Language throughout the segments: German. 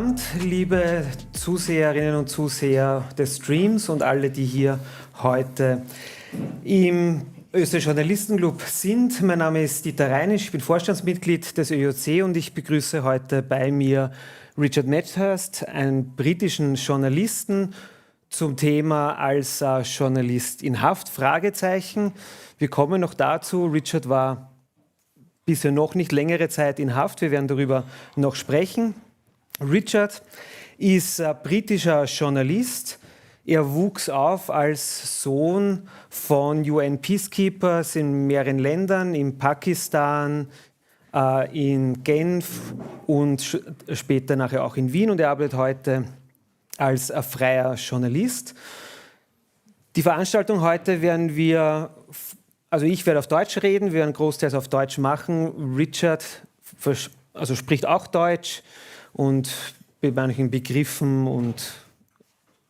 Abend, liebe Zuseherinnen und Zuseher des Streams und alle, die hier heute im Österreichischen Journalisten Club sind. Mein Name ist Jahren, ich bin Vorstandsmitglied des ÖJC und ich begrüße heute bei mir Richard Medhurst, einen britischen Journalisten, zum Thema als Journalist in Haft, Fragezeichen. Wir kommen noch dazu. Richard war bisher noch nicht längere Zeit in Haft. Wir werden darüber noch sprechen. Richard ist britischer Journalist. Er wuchs auf als Sohn von UN-Peacekeepers in mehreren Ländern, in Pakistan, in Genf und später nachher auch in Wien. Und er arbeitet heute als freier Journalist. Die Veranstaltung heute werden wir, also ich werde auf Deutsch reden, wir werden großteils auf Deutsch machen. Richard spricht auch Deutsch und bei manchen Begriffen und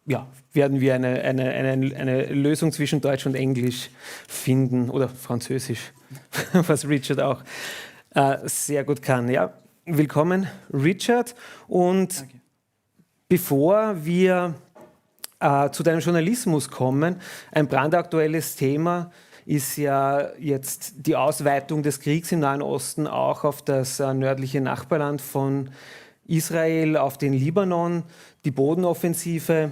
ja, werden wir eine Lösung zwischen Deutsch und Englisch finden oder Französisch, was Richard auch sehr gut kann. Ja, willkommen, Richard. Und danke. Bevor wir zu deinem Journalismus kommen, ein brandaktuelles Thema ist ja jetzt die Ausweitung des Kriegs im Nahen Osten auch auf das nördliche Nachbarland von Israel, auf den Libanon, die Bodenoffensive,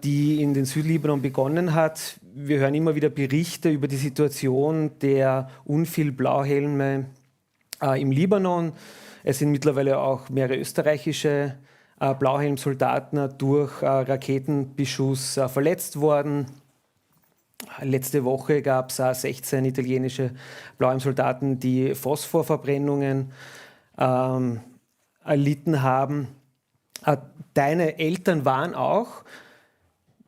die in den Südlibanon begonnen hat. Wir hören immer wieder Berichte über die Situation der Unfil-Blauhelme im Libanon. Es sind mittlerweile auch mehrere österreichische Blauhelm-Soldaten durch Raketenbeschuss verletzt worden. Letzte Woche gab es 16 italienische Blauhelm-Soldaten, die Phosphorverbrennungen erlitten haben. Deine Eltern waren auch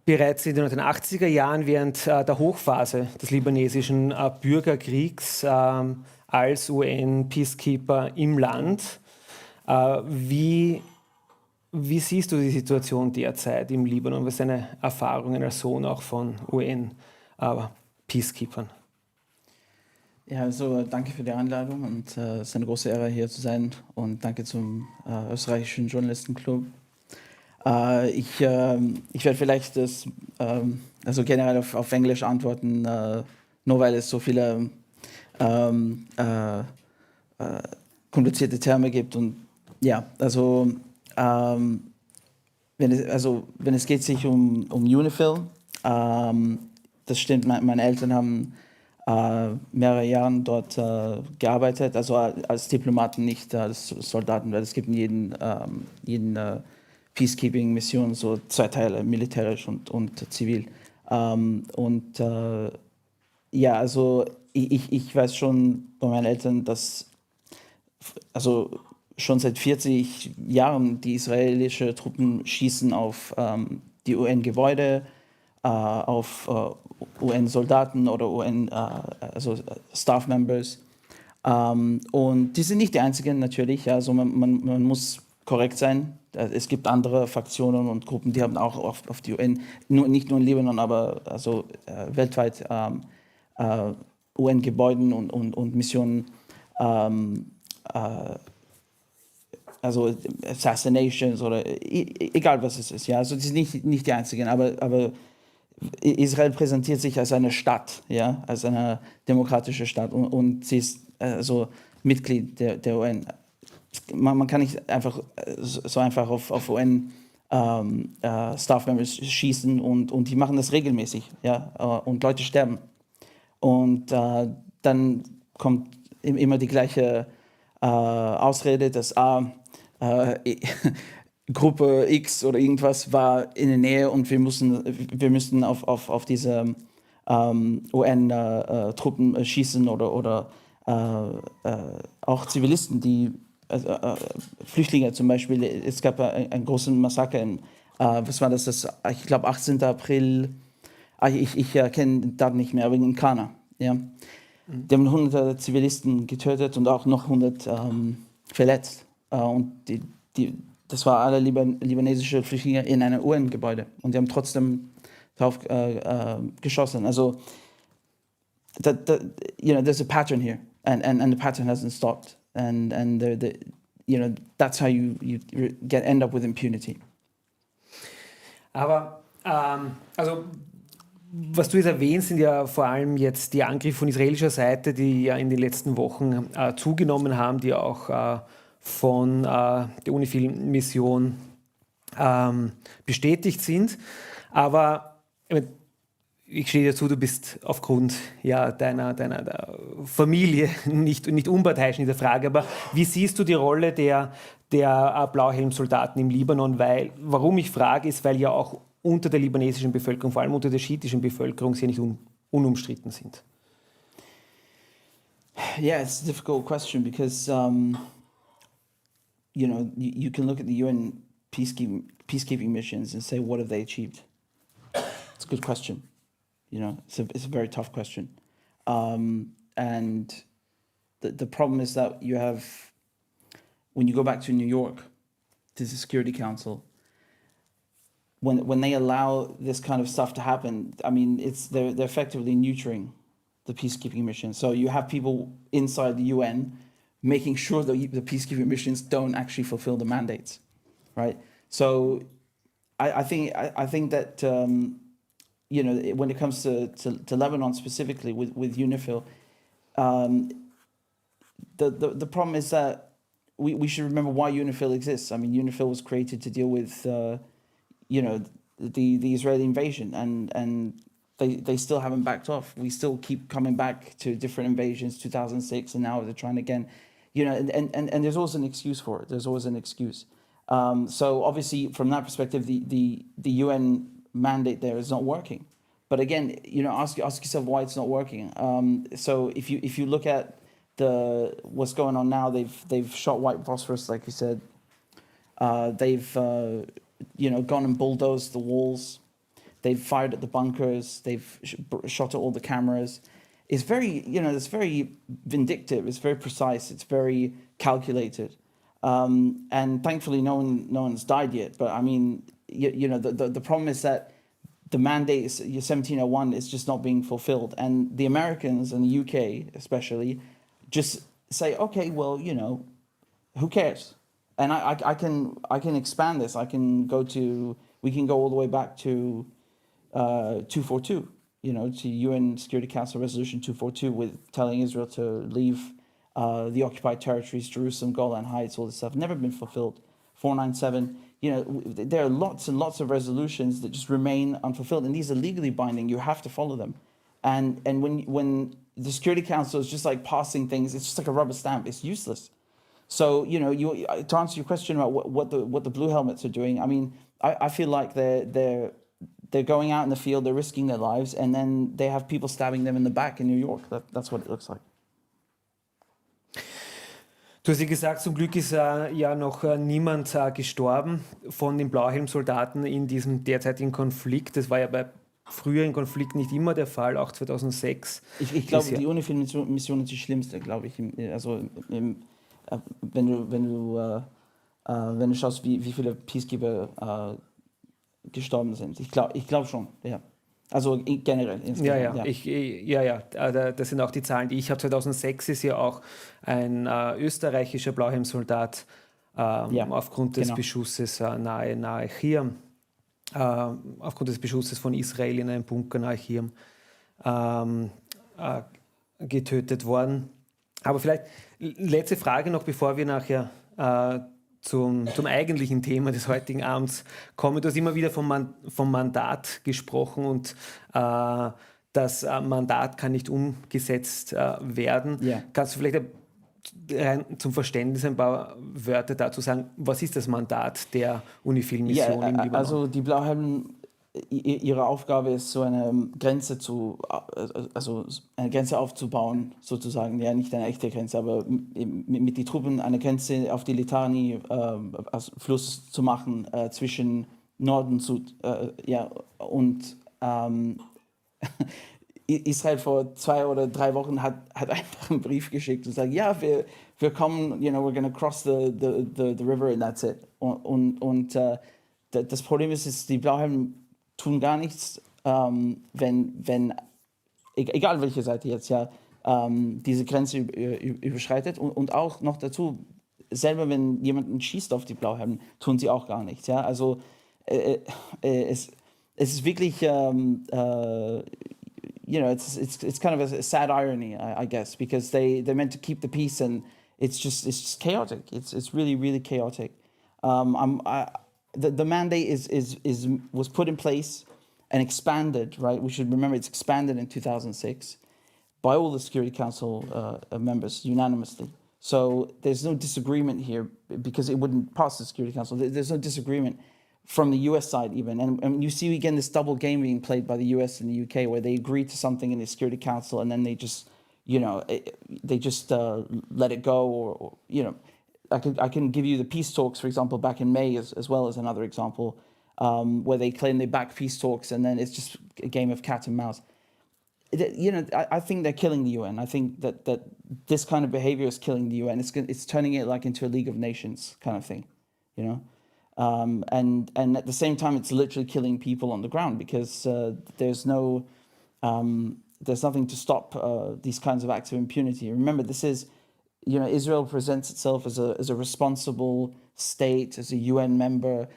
bereits in den 1980er Jahren während der Hochphase des libanesischen Bürgerkriegs als UN-Peacekeeper im Land. Wie siehst du die Situation derzeit im Libanon? Was sind deine Erfahrungen als Sohn auch von UN-Peacekeepern? Ja, also danke für die Einladung und es ist eine große Ehre, hier zu sein und danke zum Österreichischen Journalisten Club. Ich werde vielleicht das, also generell auf Englisch antworten, nur weil es so viele komplizierte Terme gibt und ja, also wenn es geht sich um UNIFIL, das stimmt, meine Eltern haben mehrere Jahre dort gearbeitet, also als Diplomaten, nicht als Soldaten, weil es gibt in jeden Peacekeeping-Mission so zwei Teile, militärisch und zivil. Ja, also ich weiß schon bei meinen Eltern, dass also schon seit 40 Jahren die israelischen Truppen schießen auf die UN-Gebäude, auf UN-Soldaten oder also Staff-Members. Und die sind nicht die einzigen natürlich, also man muss korrekt sein. Es gibt andere Fraktionen und Gruppen, die haben auch auf die UN, nicht nur in Libanon, aber also weltweit UN-Gebäuden und Missionen, also Assassinations oder egal was es ist. Ja? Also die sind nicht die einzigen, aber Israel präsentiert sich als eine Stadt, ja? Als eine demokratische Stadt und sie ist also Mitglied der UN. Man kann nicht einfach so einfach auf UN Staff-Members schießen und die machen das regelmäßig, ja? Und Leute sterben. Und dann kommt immer die gleiche Ausrede, dass Gruppe X oder irgendwas war in der Nähe und wir müssen auf diese UN-Truppen schießen oder auch Zivilisten, die Flüchtlinge zum Beispiel. Es gab einen großen Massaker was war das? Ich glaube 18. April, ich kenne Daten nicht mehr, aber in Kana. Ja. Die haben 100 Zivilisten getötet und auch noch 100 verletzt. Und das waren alle libanesische Flüchtlinge in einem UN-Gebäude. Und die haben trotzdem drauf geschossen. Also, there's a pattern here. And the pattern hasn't stopped. And that's how you end up with impunity. Aber also was du jetzt erwähnst, sind ja vor allem jetzt die Angriffe von israelischer Seite, die ja in den letzten Wochen zugenommen haben, die auch von der UNIFIL-Mission bestätigt sind. Aber ich stehe dir zu, du bist aufgrund deiner Familie nicht unparteiisch in der Frage. Aber wie siehst du die Rolle der Blauhelm-Soldaten im Libanon? Warum ich frage, ist, weil ja auch unter der libanesischen Bevölkerung, vor allem unter der schiitischen Bevölkerung, sie nicht unumstritten sind. Yeah, it's a difficult question because you can look at the UN peacekeeping missions and say, what have they achieved? It's a good question. It's a very tough question. And the problem is that you have, when you go back to New York, to the Security Council, when they allow this kind of stuff to happen, I mean, they're effectively neutering the peacekeeping mission. So you have people inside the UN making sure that the peacekeeping missions don't actually fulfill the mandates, right? So I think that when it comes to Lebanon specifically with UNIFIL, the problem is that we should remember why UNIFIL exists. I mean, UNIFIL was created to deal with the Israeli invasion, and they still haven't backed off. We still keep coming back to different invasions, 2006, and now they're trying again. And there's always an excuse for it. There's always an excuse. So obviously, from that perspective, the UN mandate there is not working. But again, ask yourself why it's not working. So if you look at what's going on now, they've shot white phosphorus, like you said. They've gone and bulldozed the walls. They've fired at the bunkers. They've shot at all the cameras. It's very, it's very vindictive. It's very precise. It's very calculated. And thankfully, no one's died yet. But I mean, the problem is that the mandate, 1701, is just not being fulfilled. And the Americans and the UK, especially, just say, okay, well, who cares? And I can expand this. We can go all the way back to 242, to UN Security Council Resolution 242, with telling Israel to leave the occupied territories, Jerusalem, Golan Heights, all this stuff. Never been fulfilled. 497. There are lots and lots of resolutions that just remain unfulfilled, and these are legally binding. You have to follow them. And when the Security Council is just like passing things, it's just like a rubber stamp. It's useless. So to answer your question about what the blue helmets are doing, I mean, I feel like they're going out in the field, they're risking their lives, and then they have people stabbing them in the back in New York. That's what it looks like. Du hast ja gesagt, zum Glück ist ja noch niemand gestorben von den Blauhelm-Soldaten in diesem derzeitigen Konflikt. Das war ja bei früheren Konflikten nicht immer der Fall, auch 2006. Ich glaube, die UNIFIL-Mission ist die schlimmste, glaube ich. Also wenn du schaust, wie viele Peacekeeper gestorben sind. Ich glaube schon, ja. Also generell. Das sind auch die Zahlen, die ich habe. 2006 ist ja auch ein österreichischer Blauhelm-Soldat aufgrund des Beschusses nahe hier, aufgrund des Beschusses von Israel in einem Bunker nahe hier getötet worden. Aber vielleicht letzte Frage noch, bevor wir nachher zum eigentlichen Thema des heutigen Abends kommen. Du hast immer wieder vom Mandat gesprochen und das Mandat kann nicht umgesetzt werden. Ja. Kannst du vielleicht zum Verständnis ein paar Wörter dazu sagen? Was ist das Mandat der UNIFIL-Mission im Libanon? Also die Blauhelmen, ihre Aufgabe ist, so eine Grenze aufzubauen, sozusagen. Ja, nicht eine echte Grenze, aber mit den Truppen eine Grenze auf die Litani, also Fluss zu machen zwischen Nord und Süd. Und Israel vor 2 oder 3 Wochen hat einfach einen Brief geschickt und sagt, ja, wir kommen, we're going to cross the river and that's it. Und das Problem ist, die Blauhelmen tun gar nichts, wenn egal welche Seite jetzt diese Grenze überschreitet. Und auch noch dazu, selber wenn jemanden schießt auf die Blauhelmen, tun sie auch gar nichts. Ja? Also es ist wirklich, it's kind of a sad irony, I guess, because they're meant to keep the peace, and it's just chaotic. It's really, really chaotic. The mandate was put in place and expanded, right? We should remember it's expanded in 2006 by all the Security Council members unanimously. So there's no disagreement here because it wouldn't pass the Security Council. There's no disagreement from the US side even. And you see again this double game being played by the US and the UK where they agree to something in the Security Council and then they just, let it go or I can give you the peace talks, for example, back in May as well as another example where they claim they back peace talks and then it's just a game of cat and mouse. I think they're killing the UN. I think that this kind of behavior is killing the UN. It's turning it like into a League of Nations kind of thing, and at the same time, it's literally killing people on the ground because there's nothing to stop these kinds of acts of impunity. Remember, this is, Israel presents itself as a responsible state, as a UN member,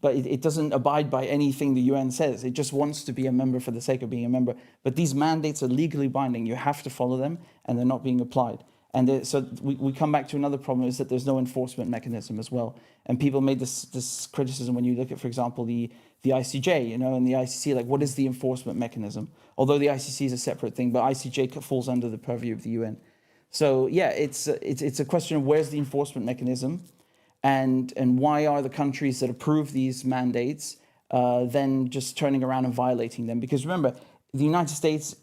but it doesn't abide by anything the UN says. It just wants to be a member for the sake of being a member. But these mandates are legally binding. You have to follow them, and they're not being applied. And so we come back to another problem is that there's no enforcement mechanism as well. And people made this criticism when you look at, for example, the ICJ, and the ICC, like what is the enforcement mechanism? Although the ICC is a separate thing, but ICJ falls under the purview of the UN. So yeah, it's a question of where's the enforcement mechanism? And why are the countries that approve these mandates then just turning around and violating them? Because remember, the United States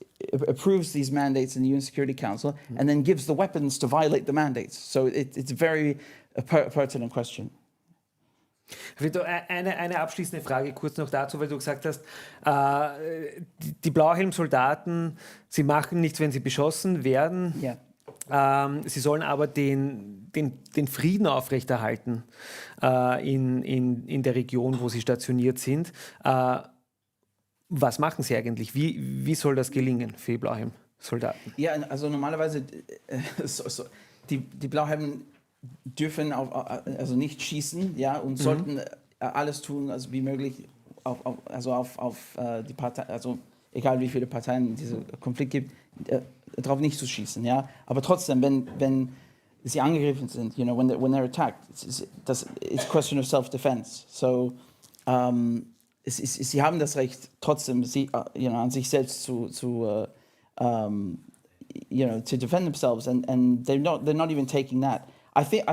approves these mandates in the UN Security Council and then gives the weapons to violate the mandates. So it's a very pertinent question. Eine abschließende Frage kurz noch dazu, weil du gesagt hast, die Blauhelmsoldaten, sie machen nichts, wenn sie beschossen werden. Ja. Sie sollen aber den Frieden aufrechterhalten in der Region, wo sie stationiert sind. Was machen sie eigentlich? Wie soll das gelingen für die Blauhelm-Soldaten? Ja, also normalerweise, die Blauhelmen dürfen also nicht schießen, ja, und sollten alles tun, also wie möglich, auf die Partei, also egal wie viele Parteien es diesen Konflikt gibt, darauf nicht zu schießen, ja. Aber trotzdem, wenn sie angegriffen sind, when they're attacked, it's a question of self-defense. So, sie haben das Recht, trotzdem, an sich selbst to defend themselves, and they're not even taking that. I think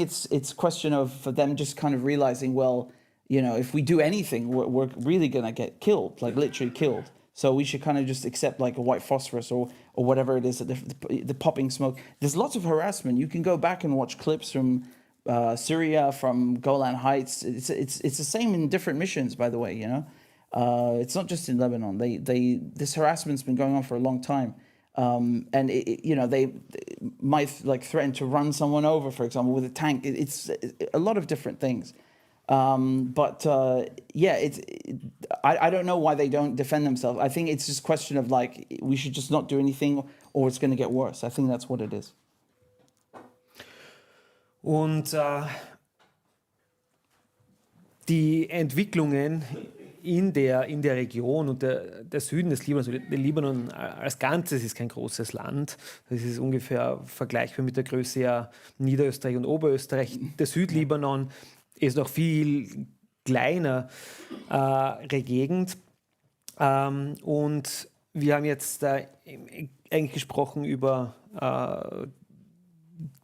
it's a question of for them just kind of realizing, well, if we do anything, we're really gonna get killed, like literally killed. So we should kind of just accept like a white phosphorus or whatever it is, the popping smoke. There's lots of harassment. You can go back and watch clips from Syria, from Golan Heights. It's the same in different missions, by the way. It's not just in Lebanon. This harassment's been going on for a long time, and they might like threaten to run someone over, for example, with a tank. It's a lot of different things. I don't know why they don't defend themselves. I think it's just a question of like, we should just not do anything or it's going to get worse. I think that's what it is. Und die Entwicklungen in der Region und der Süden des Libanons, der Libanon als Ganzes ist kein großes Land. Das ist ungefähr vergleichbar mit der Größe ja Niederösterreich und Oberösterreich. Der Südlibanon ist noch viel kleinere Gegend. Und wir haben jetzt eigentlich gesprochen über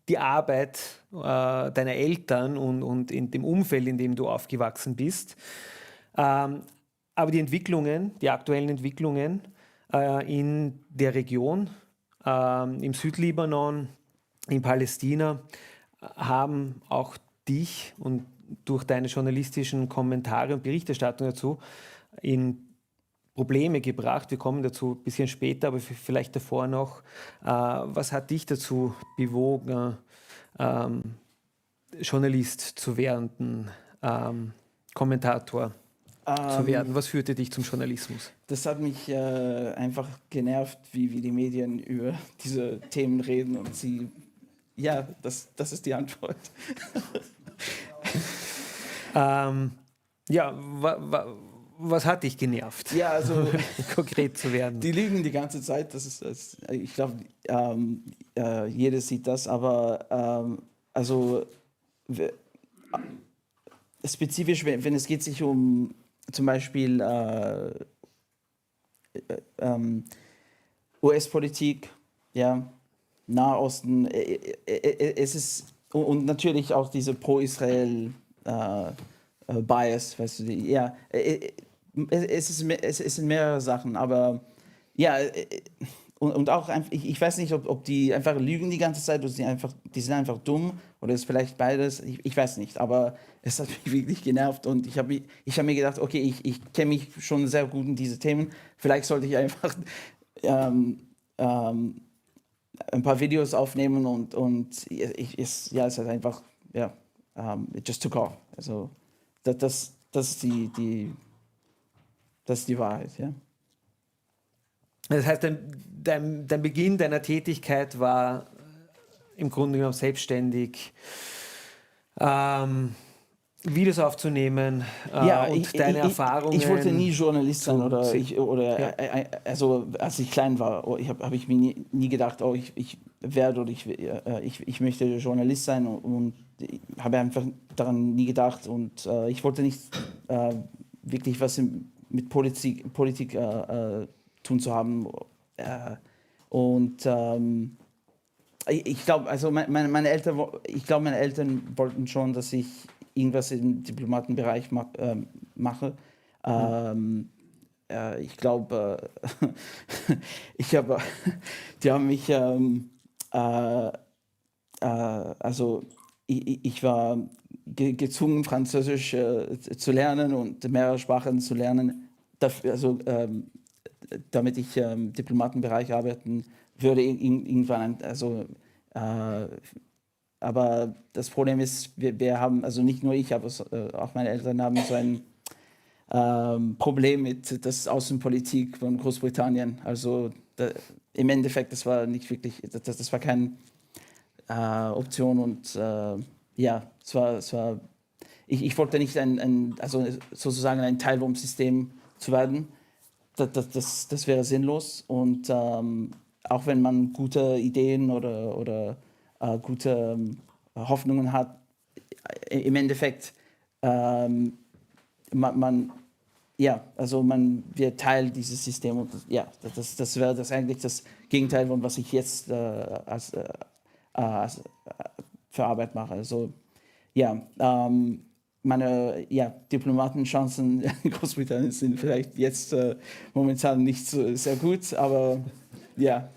die Arbeit deiner Eltern und in dem Umfeld, in dem du aufgewachsen bist. Aber die aktuellen Entwicklungen in der Region, im Südlibanon, in Palästina, haben auch dich und durch deine journalistischen Kommentare und Berichterstattung dazu in Probleme gebracht. Wir kommen dazu ein bisschen später, aber vielleicht davor noch. Was hat dich dazu bewogen, Journalist zu werden, Kommentator zu werden? Was führte dich zum Journalismus? Das hat mich einfach genervt, wie die Medien über diese Themen reden und sie Ja, das ist die Antwort. Ja, was hat dich genervt? Ja, also konkret zu werden. die lügen die ganze Zeit. Ich glaube, jeder sieht das, aber also spezifisch, wenn es geht sich um zum Beispiel US-Politik, ja, Nahosten, es ist und natürlich auch diese Pro-Israel Bias, weißt du, ja, es sind mehrere Sachen, aber ja, und auch einfach, ich weiß nicht, ob die einfach lügen die ganze Zeit oder die sind einfach dumm oder ist vielleicht beides, ich weiß nicht, aber es hat mich wirklich genervt und ich hab mir gedacht, okay, ich kenne mich schon sehr gut in diese Themen, vielleicht sollte ich einfach ein paar Videos aufnehmen und es ist halt einfach, ja, it just took off. Also das ist das ist die Wahrheit, ja. Das heißt, dein Beginn deiner Tätigkeit war im Grunde genommen selbstständig, Videos aufzunehmen und deine Erfahrungen. Ich wollte nie Journalist sein Ja. Also als ich klein war, hab ich mir nie gedacht, oh, ich werde oder ich möchte Journalist sein und habe einfach daran nie gedacht und ich wollte nicht wirklich was mit Politik tun zu haben und ich glaube, also meine Eltern wollten schon, dass ich irgendwas im Diplomatenbereich mache. Ich glaube, die haben mich, also ich war gezwungen, Französisch zu lernen und mehrere Sprachen zu lernen, damit ich im Diplomatenbereich arbeiten würde irgendwann. Aber das Problem ist, wir haben, also nicht nur ich, aber auch meine Eltern haben so ein Problem mit der Außenpolitik von Großbritannien. Also im Endeffekt, das war nicht wirklich, das war keine Option und ja, ich wollte nicht also sozusagen ein Teil vom System zu werden. Das wäre sinnlos und auch wenn man gute Ideen oder gute Hoffnungen hat, im Endeffekt man wird Teil dieses Systems und ja, das wäre das eigentlich das Gegenteil von was ich jetzt für Arbeit mache. Also ja, meine Diplomatenchancen in Großbritannien sind vielleicht jetzt momentan nicht so sehr gut, aber ja.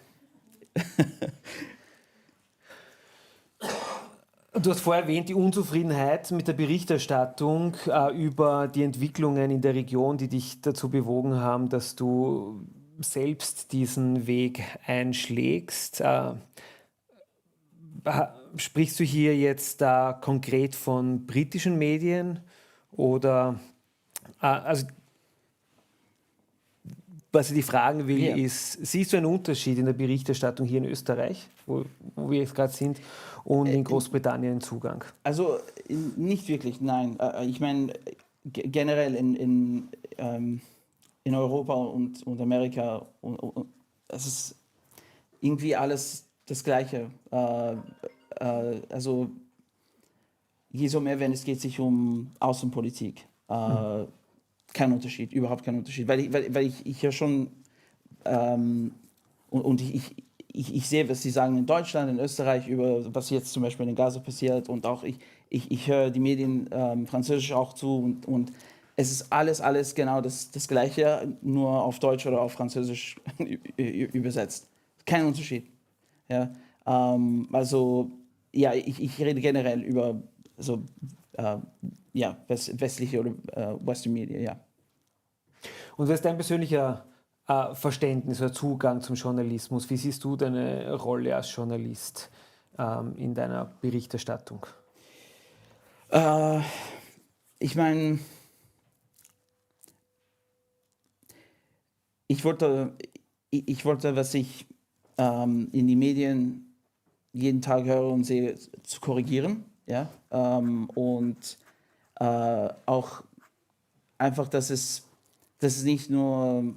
Du hast vorher erwähnt, die Unzufriedenheit mit der Berichterstattung über die Entwicklungen in der Region, die dich dazu bewogen haben, dass du selbst diesen Weg einschlägst. Sprichst du hier jetzt konkret von britischen Medien oder also was ich dich fragen will, ist, siehst du einen Unterschied in der Berichterstattung hier in Österreich, wo wir jetzt gerade sind, und in Großbritannien im Zugang? Also nicht wirklich, nein. Ich meine, generell in Europa und Amerika, es ist irgendwie alles das Gleiche. Also je so mehr, wenn es geht sich um Außenpolitik. Kein Unterschied, überhaupt kein Unterschied. Weil ich ja schon und ich sehe, was sie sagen in Deutschland, in Österreich über was jetzt zum Beispiel in Gaza passiert und auch ich höre die Medien Französisch auch zu und es ist alles genau das Gleiche, nur auf Deutsch oder auf Französisch übersetzt. Kein Unterschied. Ja? Also ja, ich rede generell über so westliche oder Western Media, ja. Und was ist dein persönlicher Verständnis oder Zugang zum Journalismus? Wie siehst du deine Rolle als Journalist in deiner Berichterstattung? Ich meine, ich wollte, was ich in die Medien jeden Tag höre und sehe, zu korrigieren. Ja? Und auch einfach, dass es nicht nur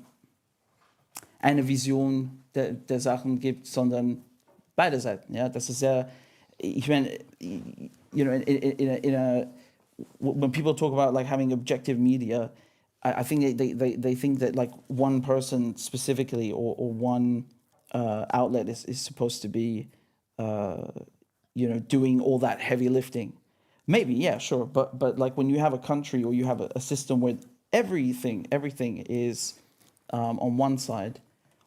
eine Vision der Sachen gibt, sondern beide Seiten. Ja? Das ist ja, ich meine, you know, when people talk about like having objective media, I think they think that like one person specifically or one outlet is supposed to be, you know, doing all that heavy lifting. Maybe, yeah, sure, but like when you have a country or you have a system where everything is on one side,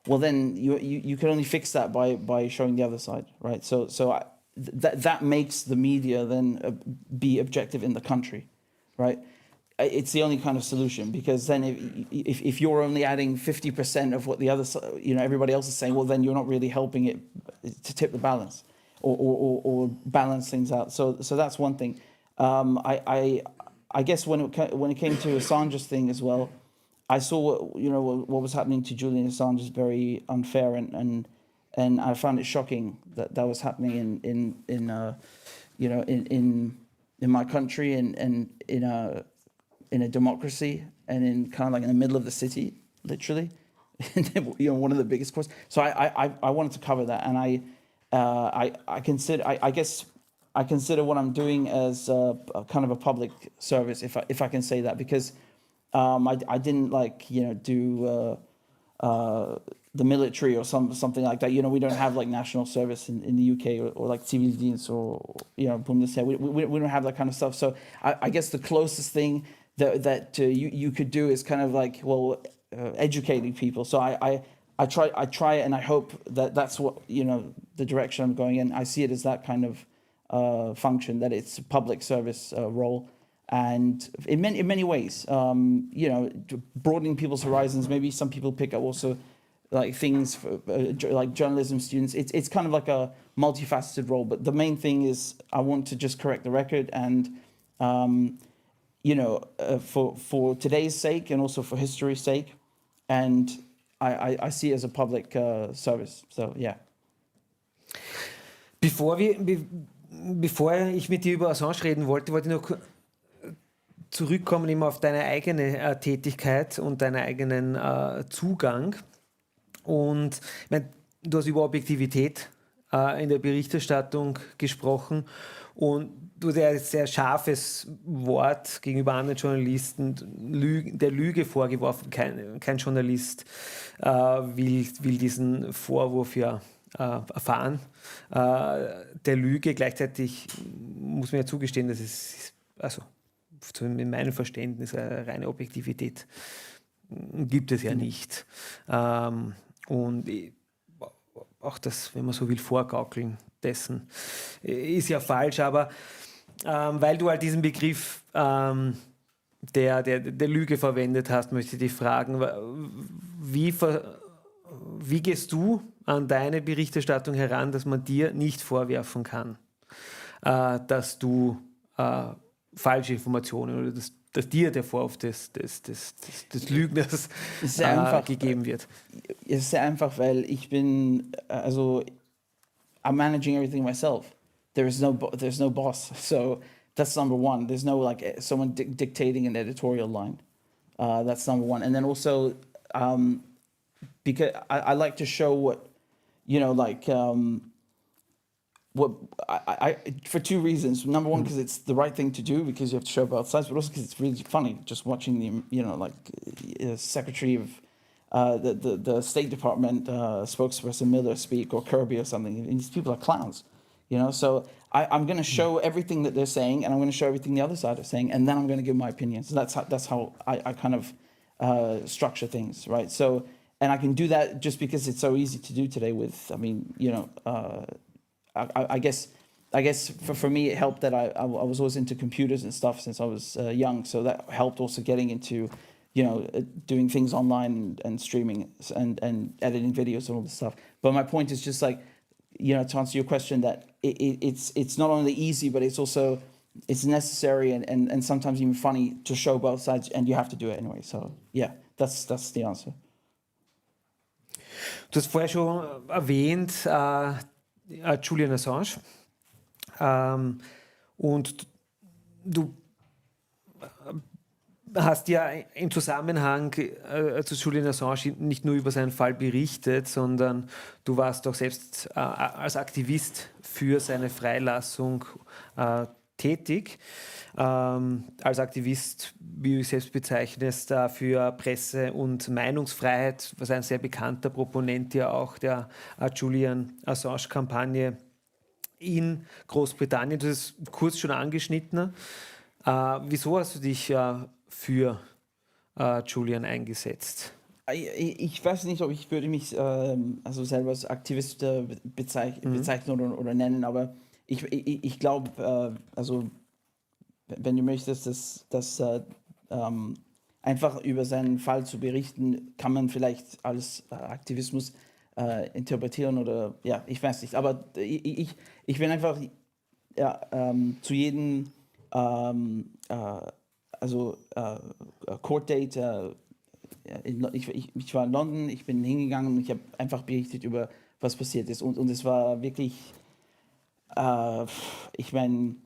well then you can only fix that by showing the other side, right? So that makes the media then be objective in the country, right? It's the only kind of solution, because then if you're only adding 50% of what the other, you know, everybody else is saying, well then you're not really helping it to tip the balance or balance things out. So that's one thing. I guess when it came to Assange's thing as well, I saw what was happening to Julian Assange is very unfair, and I found it shocking that was happening in my country and in a democracy, and in kind of like in the middle of the city, literally, one of the biggest courts. So I wanted to cover that, and I consider what I'm doing as a kind of a public service, if I can say that, because I didn't do the military or something like that. We don't have like national service in the UK or like Zivildienst or Bundesheer. We don't have that kind of stuff. So I guess the closest thing that you could do is kind of like educating people. So I try and I hope that's what the direction I'm going in. I see it as that kind of function, that it's a public service role. And in many ways, broadening people's horizons. Maybe some people pick up also like things for, like journalism students. It's kind of like a multifaceted role. But the main thing is I want to just correct the record, and for today's sake and also for history's sake, and I see it as a public service. So yeah. Bevor ich mit dir über Assange reden wollte ich noch zurückkommen immer auf deine eigene Tätigkeit und deinen eigenen Zugang. Und ich meine, du hast über Objektivität in der Berichterstattung gesprochen, und du hast ja ein sehr scharfes Wort gegenüber anderen Journalisten, der Lüge vorgeworfen. Kein Journalist will diesen Vorwurf ja erfahren, der Lüge. Gleichzeitig muss man ja zugestehen, dass es, also in meinem Verständnis, eine reine Objektivität gibt es ja nicht. Und auch das, wenn man so will, Vorgaukeln dessen ist ja falsch. Aber weil du halt diesen Begriff der Lüge verwendet hast, möchte ich dich fragen, wie gehst du an deine Berichterstattung heran, dass man dir nicht vorwerfen kann, dass du falsche Informationen oder dass dir der Vorwurf des Lügners gegeben wird? Es ist sehr einfach, weil ich bin, I'm managing everything myself. There's no boss. So that's number one. There's no like someone dictating an editorial line. That's number one. And then also, because I like to show what, what I for two reasons. Number one, because it's the right thing to do, because you have to show both sides, but also because it's really funny just watching the Secretary of the State Department spokesperson Miller speak, or Kirby or something. And these people are clowns, So I'm going to show everything that they're saying, and I'm going to show everything the other side is saying, and then I'm going to give my opinion. So that's how I kind of structure things, right? So, and I can do that just because it's so easy to do today with, I guess for me it helped that I was always into computers and stuff since I was young, so that helped also getting into doing things online and streaming and editing videos and all this stuff. But my point is just like, to answer your question, that it's not only easy, but it's necessary and sometimes even funny to show both sides, and you have to do it anyway. So yeah, that's the answer. Du hast vorher schon erwähnt, Julian Assange. Und du hast ja im Zusammenhang zu Julian Assange nicht nur über seinen Fall berichtet, sondern du warst auch selbst als Aktivist für seine Freilassung tätig. Als Aktivist, wie du dich selbst bezeichnest, für Presse- und Meinungsfreiheit, was ein sehr bekannter Proponent ja auch der Julian Assange-Kampagne in Großbritannien. Du hast es kurz schon angeschnitten. Wieso hast du dich für Julian eingesetzt? Ich weiß nicht, ob ich würde mich also selber als Aktivist bezeichnen oder nennen, aber ich glaube, also wenn du möchtest, dass einfach über seinen Fall zu berichten, kann man vielleicht als Aktivismus interpretieren oder ja, ich weiß nicht. Aber ich bin einfach zu jedem Court Date, ich war in London, ich bin hingegangen und ich habe einfach berichtet über was passiert ist und es war wirklich, ich meine,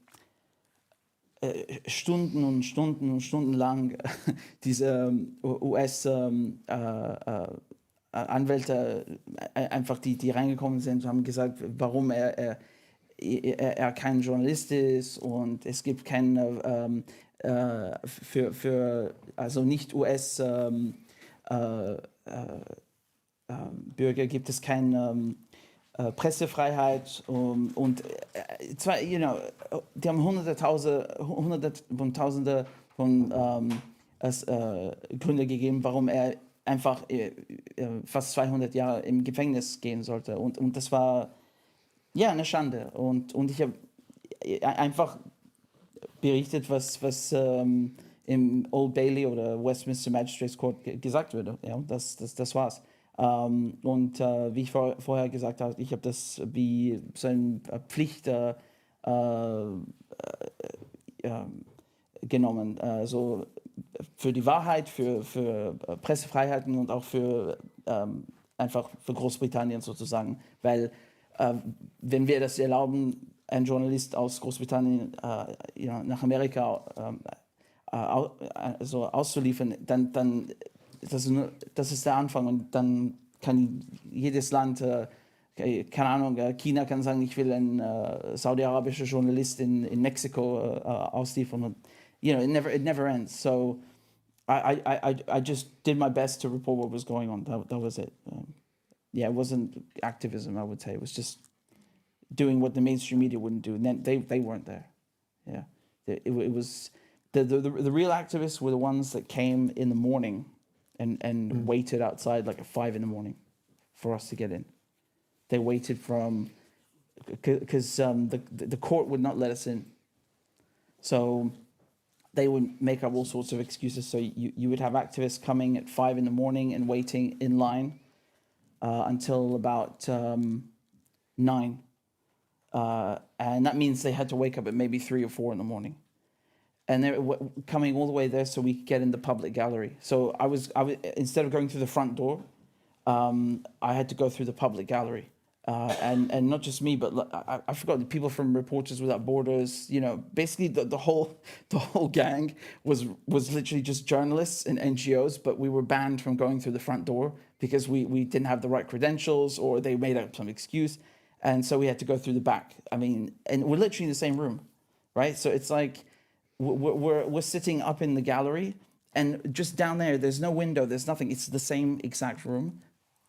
Stunden und Stunden und Stunden lang diese US-Anwälte einfach, die reingekommen sind, haben gesagt, warum er kein Journalist ist und es gibt keine für also nicht US Bürger gibt es keine Pressefreiheit und zwar, die haben Hunderte von Tausende von Gründe gegeben, warum er einfach fast 200 Jahre im Gefängnis gehen sollte und das war ja eine Schande und ich habe einfach berichtet, was im Old Bailey oder Westminster Magistrates Court gesagt wurde. Ja, das war's. Wie ich vorher gesagt habe, ich habe das wie so eine Pflicht genommen. Also für die Wahrheit, für Pressefreiheiten und auch für einfach für Großbritannien sozusagen. Weil wenn wir das erlauben, ein Journalist aus Großbritannien nach Amerika so auszuliefern, dann das ist der Anfang und dann kann jedes Land, keine Ahnung, China kann sagen, ich will einen saudi-arabischen Journalist in Mexiko ausliefern und it never ends. So I just did my best to report what was going on. That was it. It wasn't activism, I would say. It was just doing what the mainstream media wouldn't do, and then they weren't there. Yeah, it was the real activists were the ones that came in the morning and waited outside like at 5 a.m. for us to get in. They waited because the court would not let us in, so they would make up all sorts of excuses. So you would have activists coming at 5 a.m. and waiting in line until about 9. And that means they had to wake up at maybe 3 or 4 in the morning. And they were coming all the way there so we could get in the public gallery. So I was instead of going through the front door, I had to go through the public gallery. And not just me, but I forgot the people from Reporters Without Borders. Basically the whole gang was literally just journalists and NGOs, but we were banned from going through the front door because we didn't have the right credentials or they made up some excuse. And so we had to go through the back. I mean, and we're literally in the same room, right? So it's like we're sitting up in the gallery, and just down there's no window, there's nothing. It's the same exact room.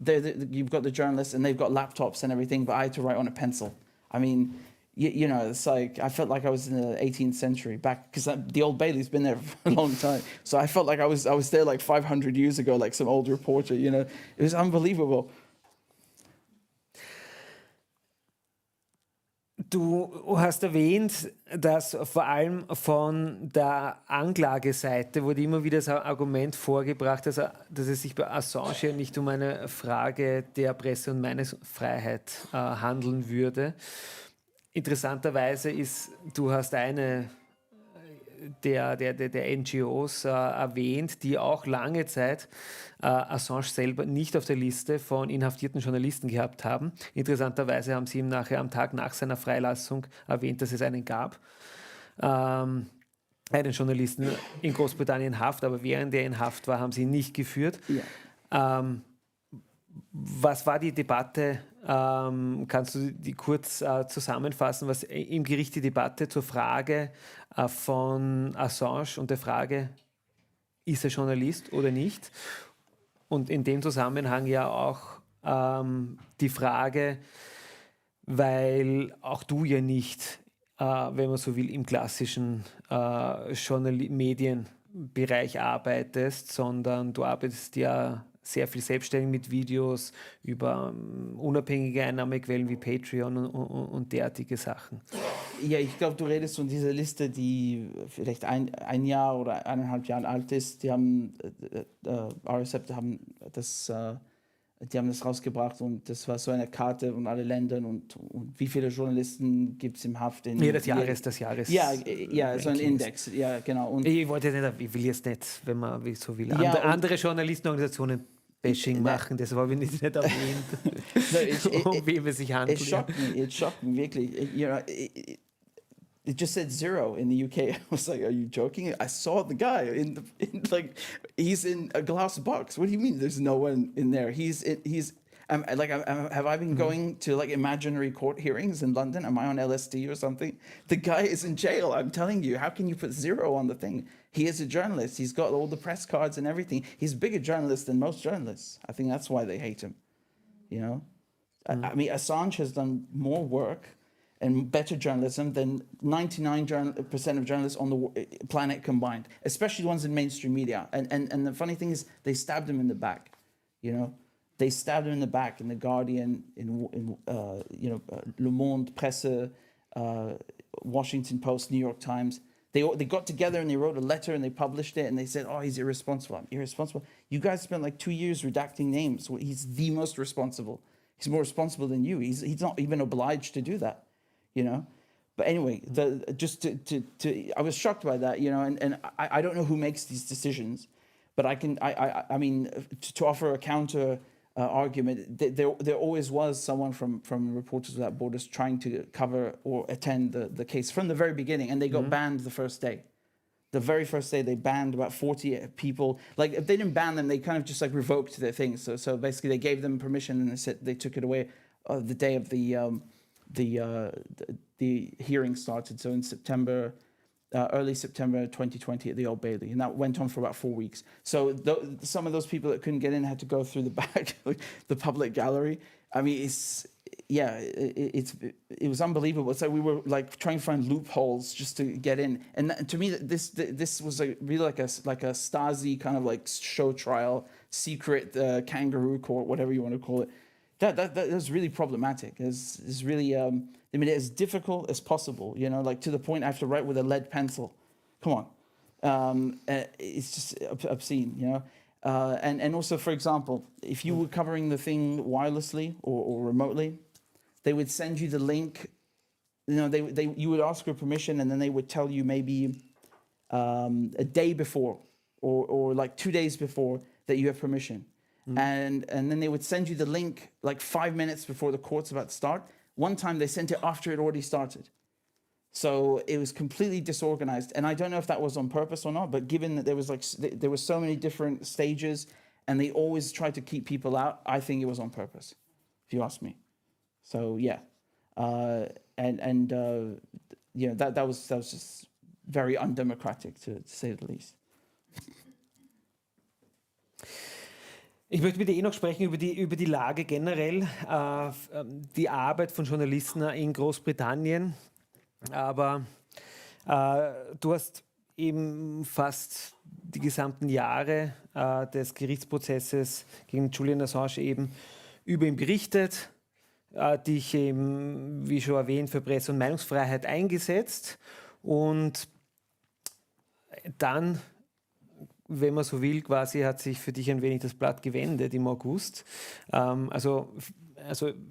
You've got the journalists, and they've got laptops and everything, but I had to write on a pencil. I mean, it's like I felt like I was in the 18th century back, because the Old Bailey's been there for a long time. So I felt like I was there like 500 years ago, like some old reporter. It was unbelievable. Du hast erwähnt, dass vor allem von der Anklageseite wurde immer wieder das Argument vorgebracht, dass es sich bei Assange nicht um eine Frage der Presse- und Meinungsfreiheit handeln würde. Interessanterweise du hast eine der NGOs erwähnt, die auch lange Zeit Assange selber nicht auf der Liste von inhaftierten Journalisten gehabt haben. Interessanterweise haben sie ihm nachher am Tag nach seiner Freilassung erwähnt, dass es einen gab. Einen Journalisten in Großbritannien in Haft, aber während er in Haft war, haben sie ihn nicht geführt. Ja. Was war die Debatte? Kannst du die kurz zusammenfassen? Was im Gericht die Debatte zur Frage von Assange und der Frage, ist er Journalist oder nicht? Und in dem Zusammenhang ja auch die Frage, weil auch du ja nicht, wenn man so will, im klassischen Medienbereich arbeitest, sondern du arbeitest ja sehr viel selbstständig mit Videos über unabhängige Einnahmequellen wie Patreon und derartige Sachen. Ja, ich glaube, du redest von dieser Liste, die vielleicht ein Jahr oder 1,5 Jahre alt ist. Die haben RSF die haben das rausgebracht und das war so eine Karte von allen Ländern und wie viele Journalisten gibt es im Haft. Das Jahres. Ja, so ein Index, ja, genau. Und ich will jetzt nicht, wenn man so will, andere Journalistenorganisationen Bashing machen, das habe ich nicht erwähnt, wem es sich handelt. It shocked me, wirklich. It just said 0 in the UK. I was like, are you joking? I saw the guy he's in a glass box. What do you mean there's no one in there? Have I been going to like imaginary court hearings in London? Am I on LSD or something? The guy is in jail. I'm telling you. How can you put 0 on the thing? He is a journalist. He's got all the press cards and everything. He's a bigger journalist than most journalists. I think that's why they hate him. You know, I mean, Assange has done more work and better journalism than 99% of journalists on the planet combined, especially the ones in mainstream media. And the funny thing is, they stabbed him in the back. You know. They stabbed him in the back in The Guardian, in Le Monde, Presse, Washington Post, New York Times. They got together and they wrote a letter and they published it and they said, oh, he's irresponsible. I'm irresponsible. You guys spent like 2 years redacting names. Well, he's the most responsible. He's more responsible than you. He's not even obliged to do that, you know. But anyway, I was shocked by that, you know, and I don't know who makes these decisions, but I mean, to offer a counter argument, there always was someone from Reporters Without Borders trying to cover or attend the case from the very beginning, and they got banned the first day. The very first day, they banned about 40 people. Like, if they didn't ban them, they kind of just like revoked their things. So basically, they gave them permission, and they took it away the day of the hearing started. So in September. Early September 2020 at the Old Bailey, and that went on for about 4 weeks. So some of those people that couldn't get in had to go through the back, the public gallery. I mean, it was unbelievable. It's like we were like trying to find loopholes just to get in. And to me, this was really like a Stasi kind of like show trial, secret kangaroo court, whatever you want to call it. That is really problematic. It's really I mean, as difficult as possible, you know, like to the point I have to write with a lead pencil. Come on. It's just obscene, you know. And also, for example, if you were covering the thing wirelessly or remotely, they would send you the link. You know, you would ask for permission, and then they would tell you maybe a day before or like 2 days before that you have permission. And then they would send you the link like 5 minutes before the court's about to start. One time they sent it after it already started. So it was completely disorganized. And I don't know if that was on purpose or not, but given that there were so many different stages and they always tried to keep people out, I think it was on purpose, if you ask me. So yeah. You know, that was just very undemocratic to say the least. Ich möchte mit dir noch sprechen über die Lage generell, die Arbeit von Journalisten in Großbritannien. Aber du hast eben fast die gesamten Jahre des Gerichtsprozesses gegen Julian Assange eben über ihn berichtet, dich eben, wie schon erwähnt, für Presse- und Meinungsfreiheit eingesetzt und dann wenn man so will, quasi hat sich für dich ein wenig das Blatt gewendet im August. Also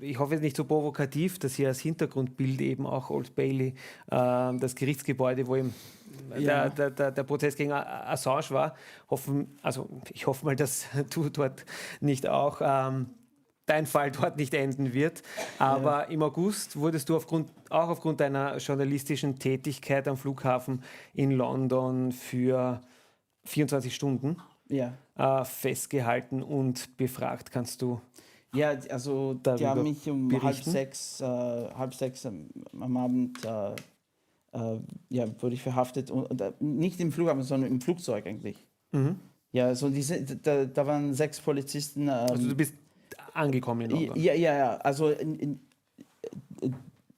ich hoffe nicht so provokativ, dass hier als Hintergrundbild eben auch Old Bailey, das Gerichtsgebäude, wo eben der Prozess gegen Assange war. Ich hoffe mal, dass du dort nicht auch dein Fall dort nicht enden wird. Aber im August wurdest du auch aufgrund deiner journalistischen Tätigkeit am Flughafen in London für 24 Stunden festgehalten und befragt. Kannst du also die darüber haben mich um berichten? halb sechs am Abend wurde ich verhaftet und nicht im Flughafen, sondern im Flugzeug eigentlich. Ja, so da waren 6 Polizisten. Also du bist angekommen in London. Ja. Also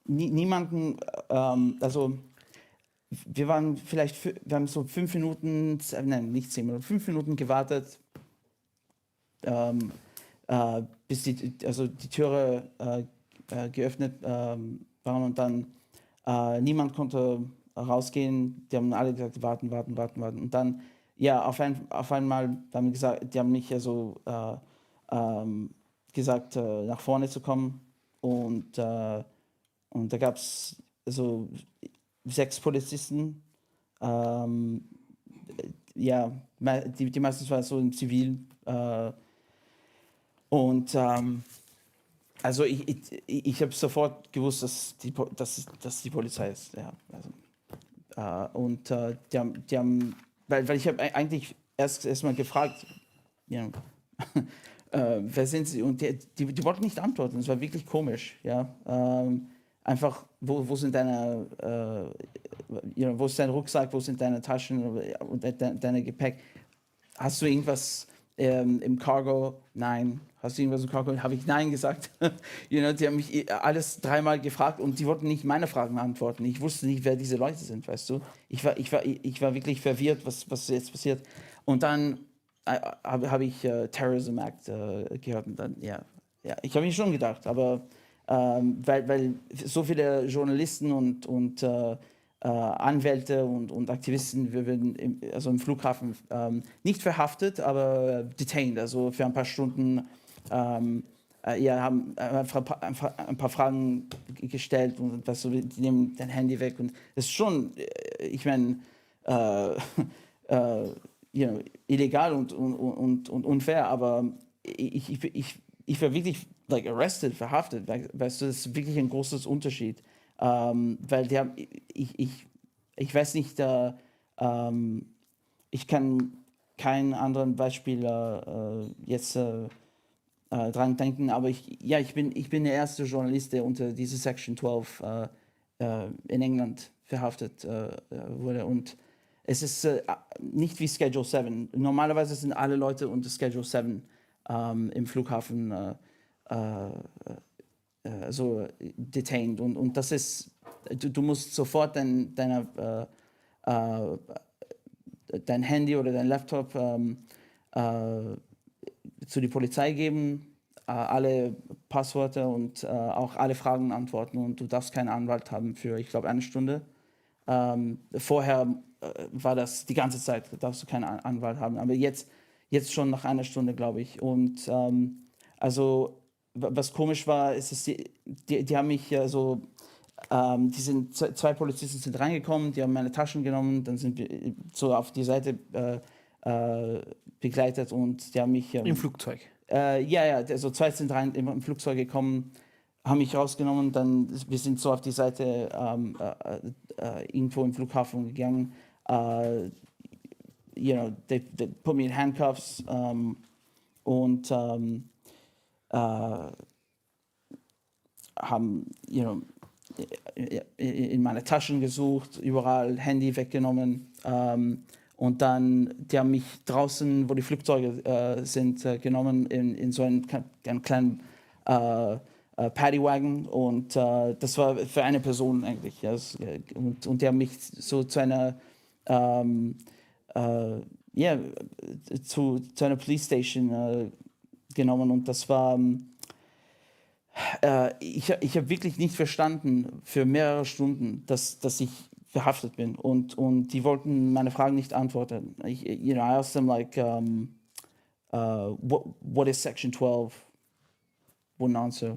niemanden, also wir haben so 5 Minuten, nein, nicht 10 Minuten, 5 Minuten gewartet, bis die Türe geöffnet waren und dann niemand konnte rausgehen. Die haben alle gesagt, warten. Und dann, auf einmal haben die gesagt, die haben mich gesagt, nach vorne zu kommen. Und da gab es so 6 Polizisten. Die meistens war so im Zivil. Also ich habe sofort gewusst, dass die Polizei ist. Ja, also, die haben weil ich habe eigentlich erst mal gefragt, wer sind Sie? Und die wollten nicht antworten. Es war wirklich komisch. Ja, einfach wo sind wo ist dein Rucksack? Wo sind deine Taschen und deine Gepäck? Hast du irgendwas im Cargo? Nein. Hast du irgendwas im Cargo? Habe ich nein gesagt. Die haben mich alles 3-mal gefragt und die wollten nicht meine Fragen antworten. Ich wusste nicht, wer diese Leute sind, weißt du. Ich war wirklich verwirrt, was jetzt passiert. Und dann habe ich Terrorism Act gehört und dann, ich habe mich schon gedacht, aber weil so viele Journalisten und Anwälte und Aktivisten, wir werden im Flughafen nicht verhaftet, aber detained, also für ein paar Stunden haben einfach ein paar Fragen gestellt und die nehmen dein Handy weg und das ist schon, ich meine, illegal und unfair, aber ich war wirklich arrested, verhaftet, weißt du, das ist wirklich ein großes Unterschied. Weil ich weiß nicht, ich kann kein anderes Beispiel jetzt dran denken, aber ich bin der erste Journalist, der unter diese Section 12 in England verhaftet wurde und es ist nicht wie Schedule 7. Normalerweise sind alle Leute unter Schedule 7 im Flughafen so detained und das ist, du musst sofort dein Handy oder dein Laptop zu der Polizei geben, alle Passwörter und auch alle Fragen antworten und du darfst keinen Anwalt haben für, ich glaube, 1 Stunde. Vorher war das die ganze Zeit, darfst du keinen Anwalt haben, aber jetzt schon nach 1 Stunde, glaube ich. Und also was komisch war, ist, dass die haben mich die sind 2 Polizisten sind reingekommen, die haben meine Taschen genommen, dann sind wir so auf die Seite begleitet und die haben mich im Flugzeug. Also 2 sind rein im Flugzeug gekommen, haben mich rausgenommen, dann wir sind so auf die Seite irgendwo im Flughafen gegangen. They put me in handcuffs und haben in meine Taschen gesucht, überall Handy weggenommen und dann die haben mich draußen, wo die Flugzeuge sind, genommen in so einen kleinen Paddywagon und das war für eine Person eigentlich. Und die haben mich so zu einer zu einer Police Station genommen und das war ich habe wirklich nicht verstanden für mehrere Stunden, dass ich verhaftet bin. Und die wollten meine Fragen nicht antworten. I asked them like, what is Section 12? Wouldn't answer.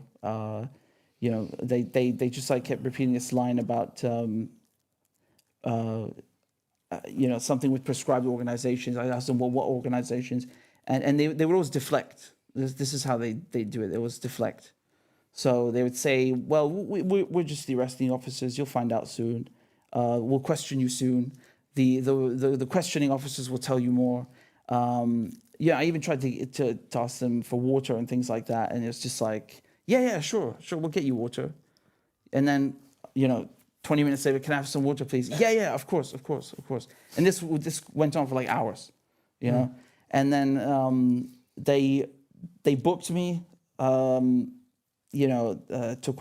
They just like kept repeating this line about, something with prescribed organizations. I asked them, well, what organizations? And they would always deflect. This is how they do it. They always deflect. So they would say, well, we're just the arresting officers. You'll find out soon. We'll question you soon. The questioning officers will tell you more. I even tried to ask them for water and things like that. And it was just like, yeah, sure, we'll get you water. And then, 20 minutes later, can I have some water, please? Yeah, of course. And this went on for like hours, you know? And then they booked me, took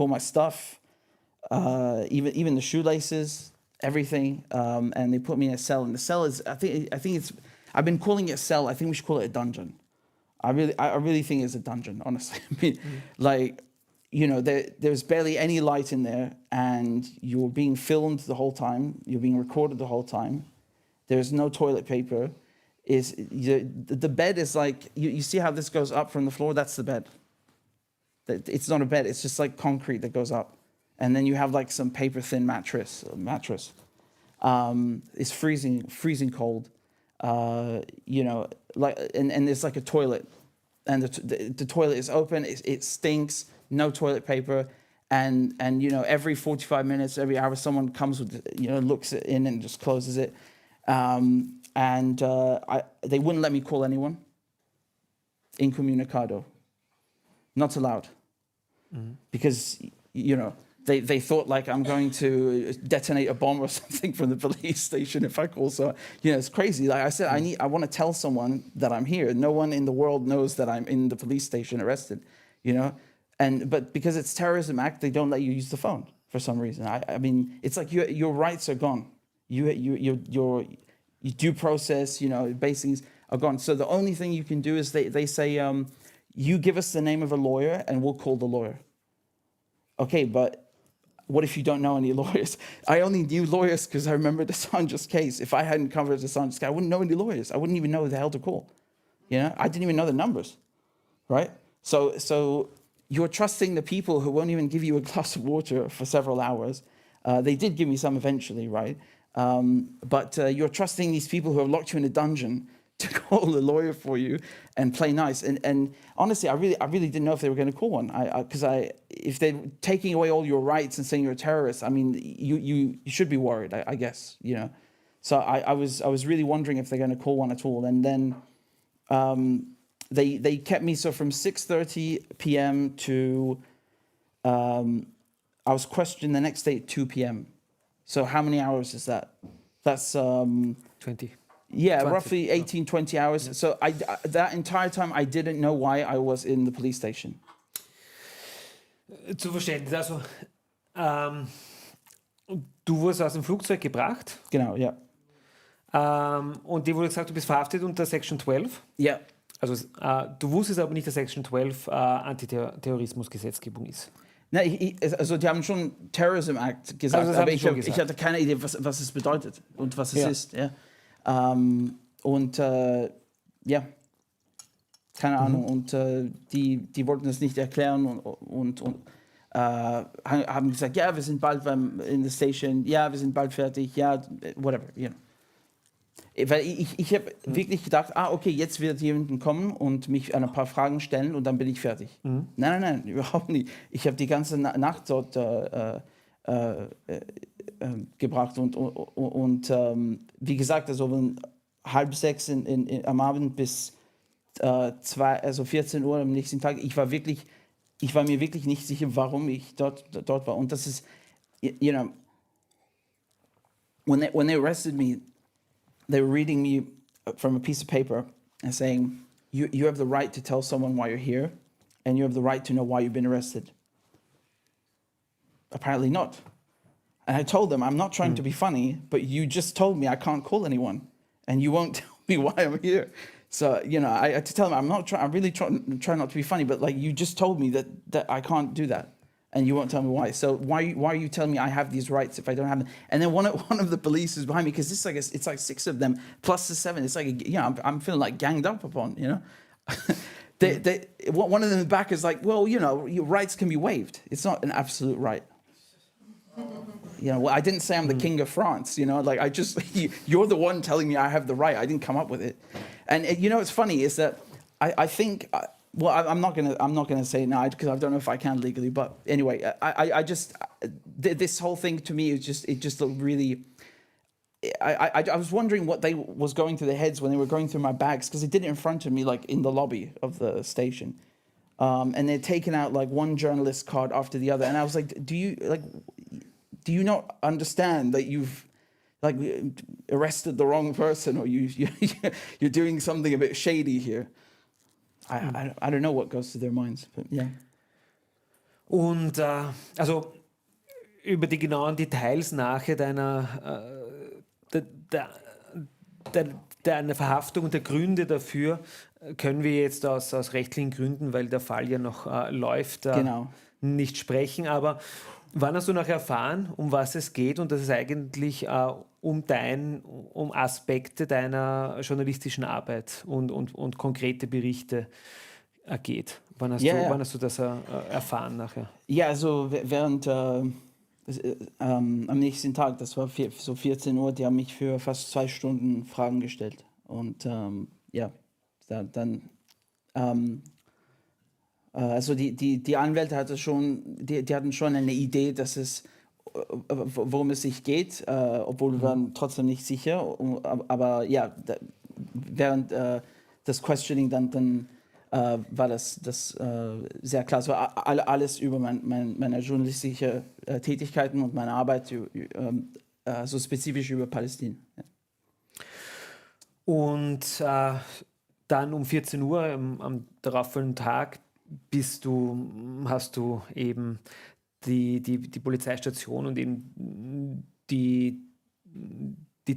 all my stuff, even the shoelaces, everything, and they put me in a cell. And the cell is, I think it's, I've been calling it a cell. I think we should call it a dungeon. I really think it's a dungeon, honestly. I mean, there's barely any light in there, and you're being filmed the whole time. You're being recorded the whole time. There's no toilet paper. The bed is like, you see how this goes up from the floor? That's the bed. It's not a bed. It's just like concrete that goes up. And then you have like some paper thin mattress. It's freezing cold. And there's like a toilet, and the toilet is open. It stinks. No toilet paper, and every 45 minutes, every hour, someone comes with looks in and just closes it. They wouldn't let me call anyone. Incomunicado. Not allowed. Because they thought like I'm going to detonate a bomb or something from the police station if I call. So it's crazy. Like I said, I want to tell someone that I'm here. No one in the world knows that I'm in the police station arrested. But because it's terrorism act, they don't let you use the phone for some reason. I mean, it's like your rights are gone. Your due process, basics are gone. So the only thing you can do is they say, you give us the name of a lawyer and we'll call the lawyer. Okay, but what if you don't know any lawyers? I only knew lawyers because I remember the Assange's case. If I hadn't covered the Assange's case, I wouldn't know any lawyers. I wouldn't even know who the hell to call. I didn't even know the numbers, right? So you're trusting the people who won't even give you a glass of water for several hours. They did give me some eventually, right? But you're trusting these people who have locked you in a dungeon to call a lawyer for you and play nice. And honestly, I really didn't know if they were going to call one. Because if they're taking away all your rights and saying you're a terrorist, I mean, you should be worried, I guess, So I was really wondering if they're going to call one at all. And then they kept me, so from 6:30 p.m. to, I was questioned the next day at 2 p.m. So how many hours is that? That's 20. Yeah, 20. roughly 18, 20 hours. Yeah. So that entire time, I didn't know why I was in the police station. Zu Verständnis, also du wurdest aus dem Flugzeug gebracht. Genau, ja. Und dir wurde gesagt, du bist verhaftet unter Section 12. Ja. Also du wusstest aber nicht, dass Section 12 Antiterrorismusgesetzgebung ist. Nein, also die haben schon Terrorism Act gesagt, also aber ich hatte keine Idee, was es bedeutet und was es ist. Ja. Keine Ahnung. Und die wollten das nicht erklären und haben gesagt, ja, wir sind bald in der Station, ja, wir sind bald fertig, ja, whatever, Weil ich habe wirklich gedacht, okay, jetzt wird jemand kommen und mich ein paar Fragen stellen und dann bin ich fertig. Nein, überhaupt nicht. Ich habe die ganze Nacht dort gebracht und wie gesagt, also von 5:30 am Abend bis 14 Uhr am nächsten Tag, ich war mir wirklich nicht sicher, warum ich dort war. Und das ist, when they arrested me, they were reading me from a piece of paper and saying, you have the right to tell someone why you're here, and you have the right to know why you've been arrested. Apparently not. And I told them, I'm not trying to be funny, but you just told me I can't call anyone, and you won't tell me why I'm here. So, I had to tell them, I'm really trying not to be funny, but like you just told me that I can't do that. and you won't tell me why. So why are you telling me I have these rights if I don't have them? And then one of the police is behind me because it's like 6 of them plus the 7. It's like I'm feeling like ganged up upon, you know. One of them in the back is like, well, you know, your rights can be waived. It's not an absolute right. You know, well, I didn't say I'm the king of France. You know, like you're the one telling me I have the right. I didn't come up with it. And you know, what's funny is that I think. Well, I'm not gonna say it now because I don't know if I can legally. But anyway, I just this whole thing to me is just looked really. I was wondering what was going through their heads when they were going through my bags because they did it in front of me, like in the lobby of the station, and they'd taken out like one journalist card after the other, and I was like, do you not understand that you've like arrested the wrong person or you're doing something a bit shady here? I don't know what goes through their minds, but yeah. Und also über die genauen Details nachher deiner Verhaftung und der Gründe dafür können wir jetzt aus rechtlichen Gründen, weil der Fall ja noch läuft, nicht sprechen. Aber wann hast du noch erfahren, um was es geht und dass es eigentlich um Aspekte deiner journalistischen Arbeit und konkrete Berichte geht? Wann hast du das erfahren nachher? Ja, also während am nächsten Tag, das war so 14 Uhr, die haben mich für fast 2 Stunden Fragen gestellt. Und also die Anwälte hatten schon eine Idee, dass worum es sich geht, obwohl wir waren trotzdem nicht sicher. Aber ja, während das Questioning dann war das sehr klar. So alles über meine journalistische Tätigkeiten und meine Arbeit, so spezifisch über Palästina. Ja. Und dann um 14 Uhr am darauffolgenden Tag hast du eben die Polizeistation und eben die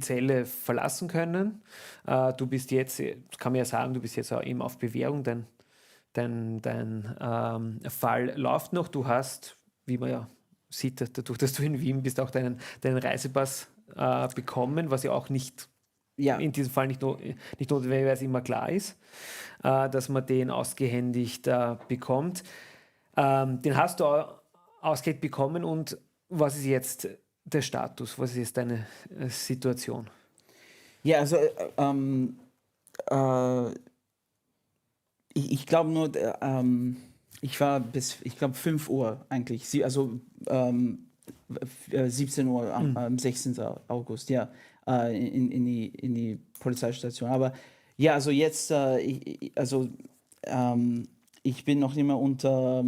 Zelle verlassen können. Du bist jetzt, kann man ja sagen, du bist jetzt auch eben auf Bewährung, dein Fall läuft noch. Du hast, wie man ja sieht, dadurch, dass du in Wien bist, auch deinen Reisepass bekommen, was ja auch nicht in diesem Fall nicht notwendigerweise immer klar ist, dass man den ausgehändigt bekommt. Den hast du ausgehändigt bekommen und was ist jetzt der Status? Was ist jetzt deine Situation? Ja, also ich glaube nur, ich war bis, ich glaube 5 Uhr eigentlich, also 17 Uhr am 16. August, ja, in die Polizeistation. Aber ja, also jetzt, ich bin noch nicht mehr unter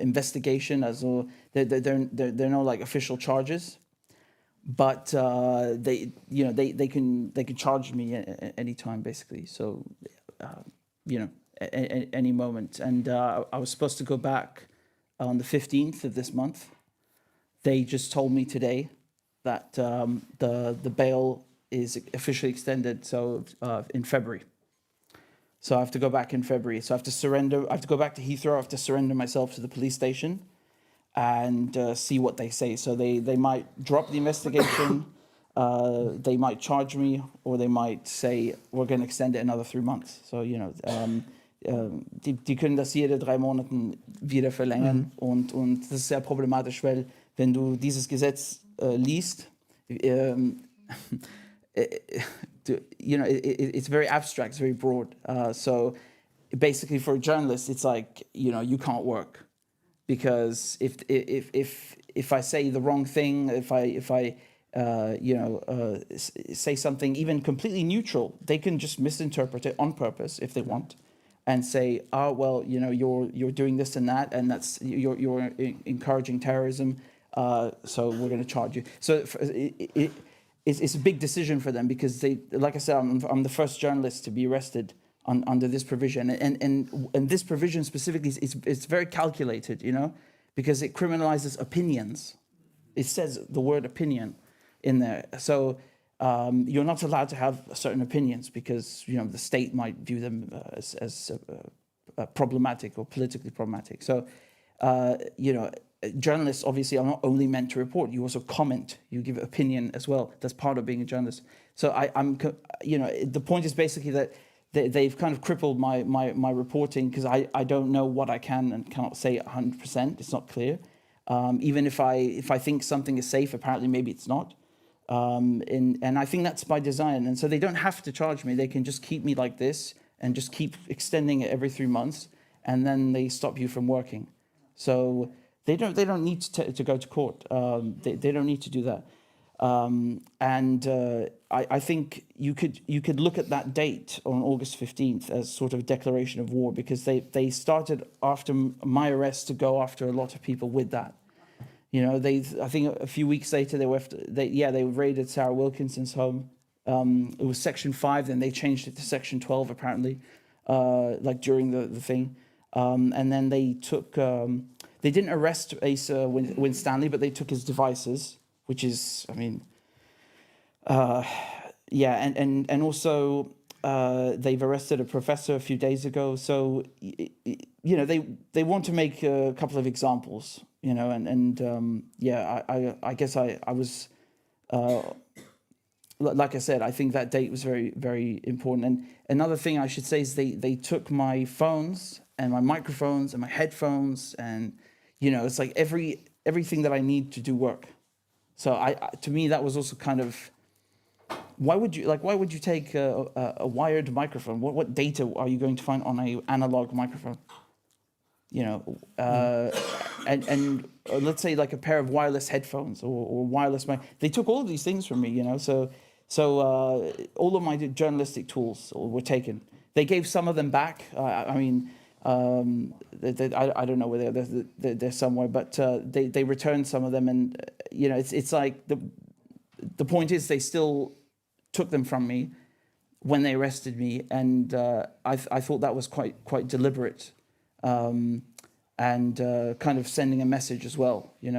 investigation, also there are no like official charges, but they can charge me anytime basically. So any moment. And I was supposed to go back on the 15th of this month. They just told me today that the bail is officially extended, so in February. So I have to go back in February. So I have to surrender. I have to go back to Heathrow. I have to surrender myself to the police station and see what they say. So they might drop the investigation, they might charge me, or they might say, we're going to extend it another 3 months. So, die können das jede 3 Monate wieder verlängern. Und das ist sehr problematisch, weil wenn du dieses Gesetz liest, it's very abstract, it's very broad. So basically for a journalist, it's like, you can't work. Because if I say the wrong thing, if I say something even completely neutral, they can just misinterpret it on purpose if they want, and say, you're doing this and that, and that's you're encouraging terrorism, so we're going to charge you. So it's a big decision for them because they, like I said, I'm the first journalist to be arrested under this provision, and this provision specifically it's very calculated, because it criminalizes opinions. It says the word opinion in there, so you're not allowed to have certain opinions because the state might view them as problematic or politically problematic. So Journalists obviously are not only meant to report. You also comment. You give opinion as well. That's part of being a journalist. So the point is basically that they've kind of crippled my reporting because I don't know what I can and cannot say 100%. It's not clear. Even if I think something is safe, apparently maybe it's not. And I think that's by design. And so they don't have to charge me. They can just keep me like this and just keep extending it every 3 months, and then they stop you from working. So they don't need to go to court. They don't need to do that. I think you could look at that date on August 15th as sort of a declaration of war, because they started after my arrest to go after a lot of people with that. I think a few weeks later they raided Sarah Wilkinson's home. It was Section 5, then they changed it to Section 12 apparently, like during the thing. And then they took, they didn't arrest Asa Winstanley, but they took his devices, which is, and also they've arrested a professor a few days ago. So, they want to make a couple of examples, I guess I was, like I said, I think that date was very, very important. And another thing I should say is they took my phones and my microphones and my headphones, and it's like everything that I need to do work. So to me that was also kind of, why would you take a wired microphone? What data are you going to find on an analog microphone? And let's say like a pair of wireless headphones or wireless mic. They took all of these things from me, So all of my journalistic tools were taken. They gave some of them back. I don't know where they're somewhere, but they returned some of them, and it's like the point is they still took them from me when they arrested me, and I thought that was quite deliberate, and kind of sending a message as well. We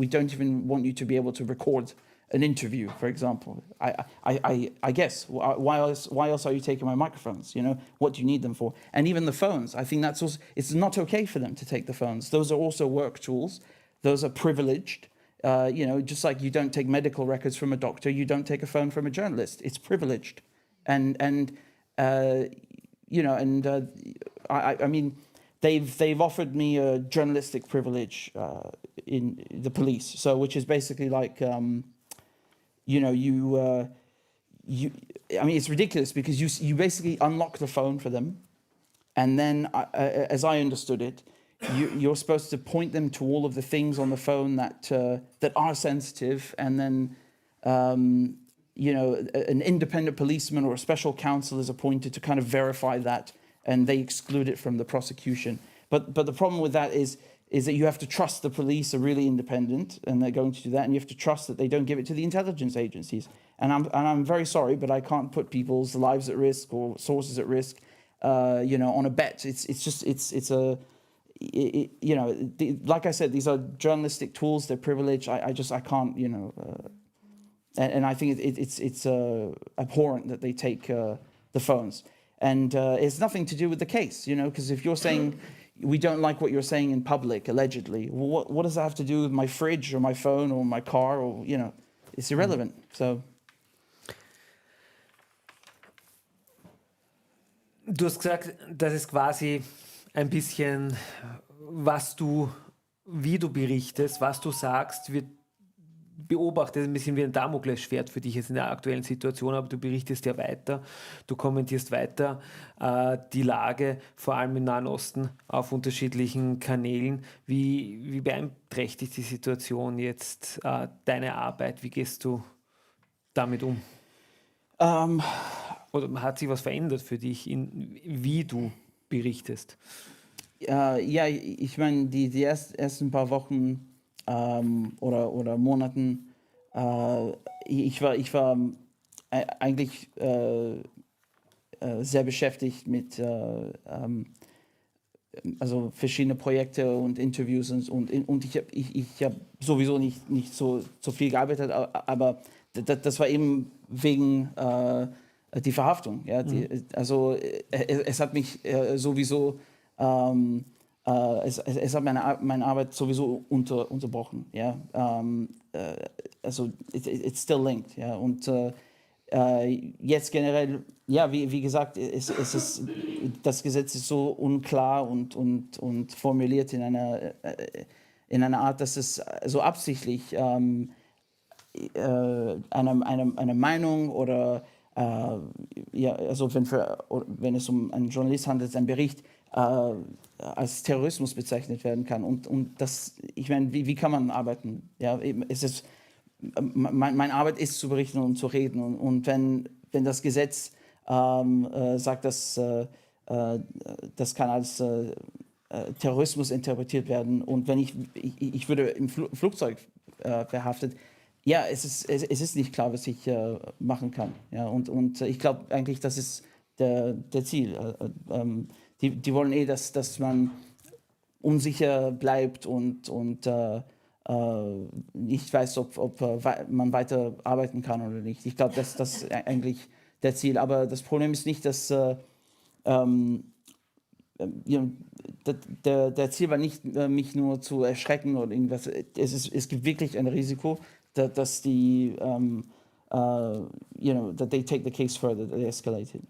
don't even want you to be able to record an interview, for example. I guess why else are you taking my microphones? What do you need them for? And even the phones, I think that's also, it's not okay for them to take the phones. Those are also work tools. Those are privileged. Just like you don't take medical records from a doctor, you don't take a phone from a journalist. It's privileged, they've offered me a journalistic privilege in the police. So which is basically like. It's ridiculous because you basically unlock the phone for them, and then, as I understood it, you're supposed to point them to all of the things on the phone that are sensitive, and then, an independent policeman or a special counsel is appointed to kind of verify that, and they exclude it from the prosecution. But the problem with that is that you have to trust the police are really independent and they're going to do that, and you have to trust that they don't give it to the intelligence agencies. And I'm very sorry, but I can't put people's lives at risk or sources at risk, on a bet. Like I said, these are journalistic tools. They're privileged. I can't, and I think it's abhorrent that they take the phones. And it's nothing to do with the case, because if you're saying we don't like what you're saying in public, allegedly, well, what does that have to do with my fridge or my phone or my car, or, it's irrelevant. So. Du hast gesagt, dass es quasi ein bisschen, wie du berichtest, was du sagst, wird beobachtet, ein bisschen wie ein Damoklesschwert für dich jetzt in der aktuellen Situation, aber du berichtest ja weiter, du kommentierst weiter die Lage, vor allem im Nahen Osten, auf unterschiedlichen Kanälen. Wie beeinträchtigt die Situation jetzt deine Arbeit? Wie gehst du damit um? Oder hat sich was verändert für dich, wie du berichtest? Ich meine, die ersten paar Wochen oder Monaten, ich war eigentlich sehr beschäftigt mit also verschiedene Projekte und Interviews und ich hab sowieso nicht so viel gearbeitet, aber das war eben wegen die Verhaftung. Ja, also es hat mich sowieso es hat meine Arbeit sowieso unterbrochen. Ja? Also it's still linked. Ja? Und jetzt generell, ja, wie gesagt, das Gesetz ist so unklar und formuliert in einer Art, dass es so absichtlich eine Meinung oder ja, also wenn es um einen Journalist handelt, ein Bericht als Terrorismus bezeichnet werden kann. Und das, ich meine, wie kann man arbeiten? Ja, es ist, meine Arbeit ist zu berichten und zu reden. Und wenn das Gesetz sagt, dass das kann als Terrorismus interpretiert werden und wenn ich würde im Flugzeug verhaftet, ja, es ist nicht klar, was ich machen kann. Ja, und ich glaube eigentlich, das ist der Ziel. Die wollen dass man unsicher bleibt und nicht weiß, ob man weiter arbeiten kann oder nicht. Ich glaube, das ist eigentlich der Ziel. Aber das Problem ist nicht, dass der Ziel war nicht, mich nur zu erschrecken oder irgendwas. Es gibt wirklich ein Risiko, dass die, that they take the case further, that they escalate it.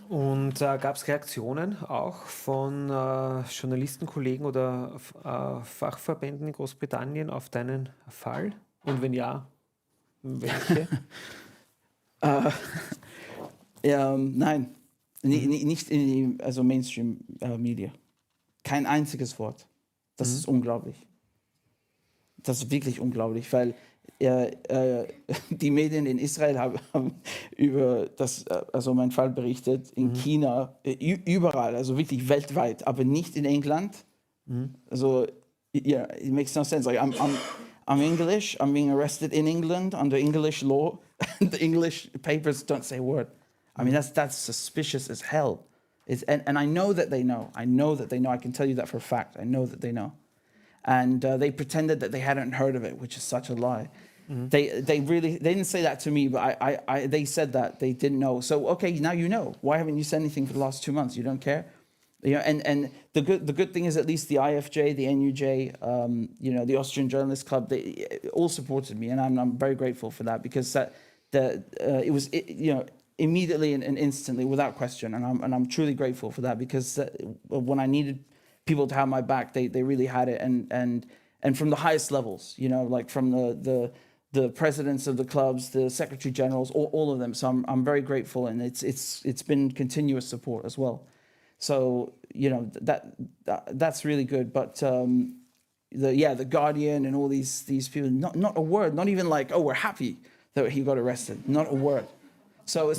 Und gab es Reaktionen auch von Journalistenkollegen oder Fachverbänden in Großbritannien auf deinen Fall? Und wenn ja, welche? Nein, nicht in die Mainstream-Media. Kein einziges Wort. Das ist unglaublich. Das ist wirklich unglaublich, weil die Medien in Israel haben über meinen Fall berichtet, in China, überall, also wirklich weltweit, aber nicht in England. Also, yeah, it makes no sense. Like, I'm English, I'm being arrested in England under English law. The English papers don't say a word. I mean, that's suspicious as hell. And I know that they know. I know that they know. I can tell you that for a fact. I know that they know. And they pretended that they hadn't heard of it, which is such a lie. They didn't say that to me, but they said that they didn't know. So okay, now you know. Why haven't you said anything for the last 2 months? You don't care. You know, and the good thing is at least the IFJ, the NUJ, the Austrian Journalist Club, they all supported me, and I'm very grateful for that because it was immediately and instantly without question, and I'm truly grateful for that because when I needed people to have my back, they really had it, and from the highest levels, like from the presidents of the clubs, the secretary generals, all of them. So I'm very grateful, and it's been continuous support as well. So that's really good. But the Guardian and all these people, not a word, not even like, oh, we're happy that he got arrested, not a word. So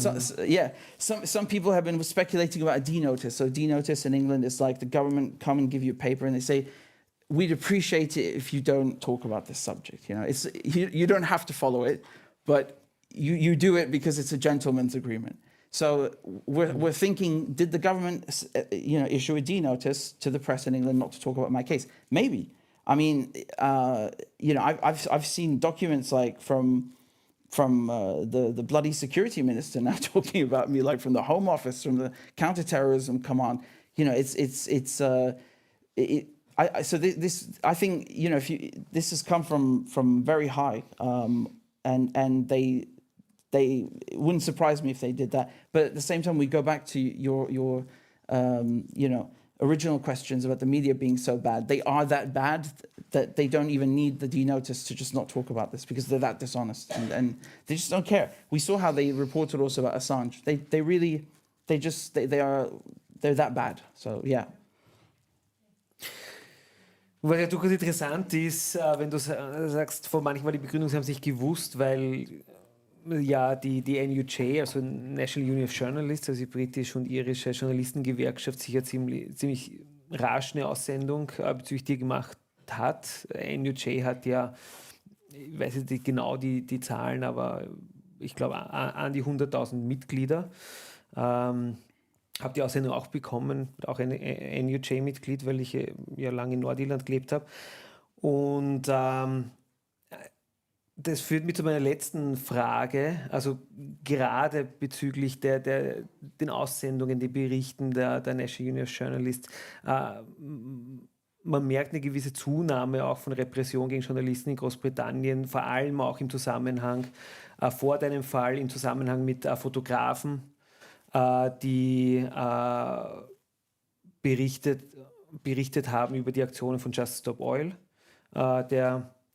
some people have been speculating about a D-notice. So D-notice in England is like the government come and give you a paper and they say, we'd appreciate it if you don't talk about this subject. You don't have to follow it, but you do it because it's a gentleman's agreement. So we're thinking, did the government issue a D-notice to the press in England not to talk about my case? Maybe. I mean, I've seen documents like from the bloody security minister now talking about me, like from the Home Office, from the counterterrorism command. I think this has come from very high, and they it wouldn't surprise me if they did that. But at the same time, we go back to your original questions about the media being so bad. They are that bad that they don't even need the D-notice to just not talk about this because they're that dishonest and they just don't care. We saw how they reported also about Assange. They're that bad. So yeah. Was ja durchaus interessant ist, wenn du sagst, von manchmal die Begründung, sie haben es nicht gewusst, weil ja die NUJ, also National Union of Journalists, also die britische und irische Journalistengewerkschaft, sich ja ziemlich rasch eine Aussendung bezüglich dir gemacht hat. NUJ hat ja, ich weiß jetzt nicht genau die Zahlen, aber ich glaube an die 100.000 Mitglieder. Habe die Aussendung auch bekommen, auch ein NUJ-Mitglied, weil ich ja lange in Nordirland gelebt habe. Und Das führt mich zu meiner letzten Frage, also gerade bezüglich den Aussendungen, die Berichten der National University Journalist. Man merkt eine gewisse Zunahme auch von Repression gegen Journalisten in Großbritannien, vor allem auch im Zusammenhang, vor deinem Fall, im Zusammenhang mit Fotografen, die berichtet haben über die Aktionen von Just Stop Oil,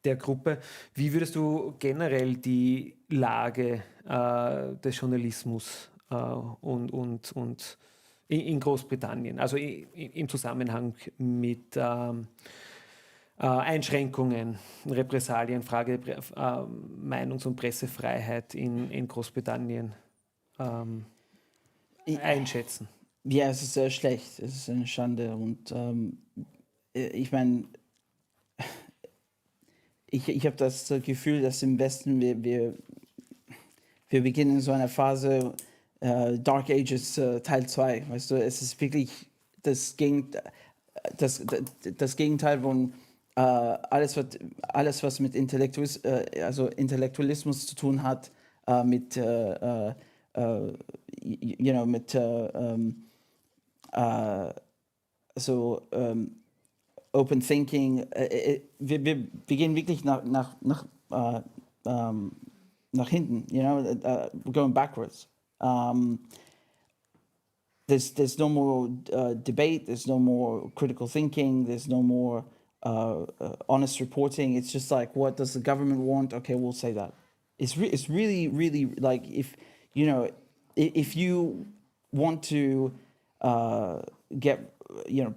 der Gruppe. Wie würdest du generell die Lage des Journalismus und in Großbritannien, also im Zusammenhang mit Einschränkungen, Repressalien, Frage Meinungs- und Pressefreiheit in Großbritannien einschätzen? Ja, es ist sehr schlecht. Es ist eine Schande. Und ich meine, ich habe das Gefühl, dass im Westen wir beginnen in so einer Phase Dark Ages Teil 2. Weißt du, es ist wirklich das Gegenteil von alles, was mit Intellektualismus zu tun hat, mit Open Thinking. Wir gehen wirklich nach hinten, we're going backwards. There's no more debate, there's no more critical thinking, there's no more honest reporting. It's just like, what does the government want? Okay, we'll say that. It's really, really like if you want to get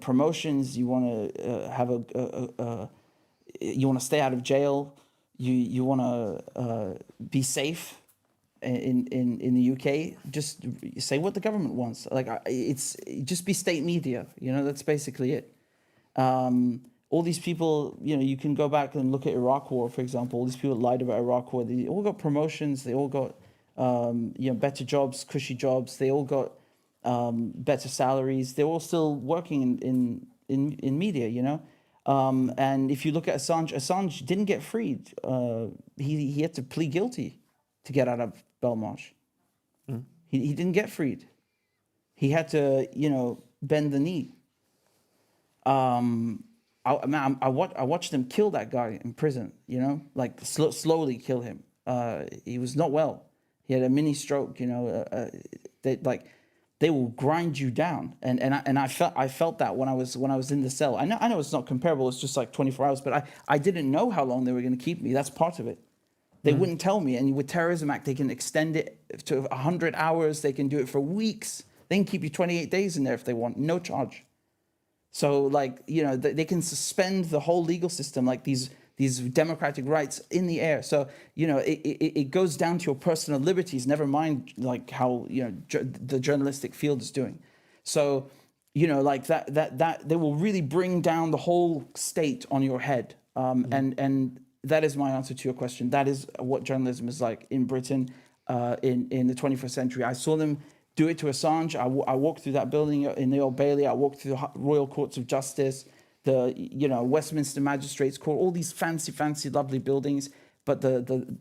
promotions, you want to have you want to stay out of jail, you want to be safe in the UK, just say what the government wants. Like it's just be state media. That's basically it. All these people, you can go back and look at Iraq War, for example. All these people lied about Iraq War. They all got promotions. They all got better jobs, cushy jobs. They all got better salaries. They're all still working in media, and if you look at Assange didn't get freed. He had to plead guilty to get out of Belmarsh. He didn't get freed. He had to, bend the knee. I watched them kill that guy in prison, like slowly kill him. He was not well. He had a mini stroke, they will grind you down. And I felt that when I was in the cell. I know it's not comparable, it's just like 24 hours, but I didn't know how long they were going to keep me. That's part of it. They wouldn't tell me. And with Terrorism Act, they can extend it to 100 hours. They can do it for weeks. They can keep you 28 days in there if they want, no charge. So they can suspend the whole legal system, like these democratic rights in the air. So, it goes down to your personal liberties, never mind like how, the journalistic field is doing. So, that they will really bring down the whole state on your head. And that is my answer to your question. That is what journalism is like in Britain in the 21st century. I saw them do it to Assange. I walked through that building in the Old Bailey. I walked through the Royal Courts of Justice, the Westminster Magistrates Court, all these fancy, lovely buildings. But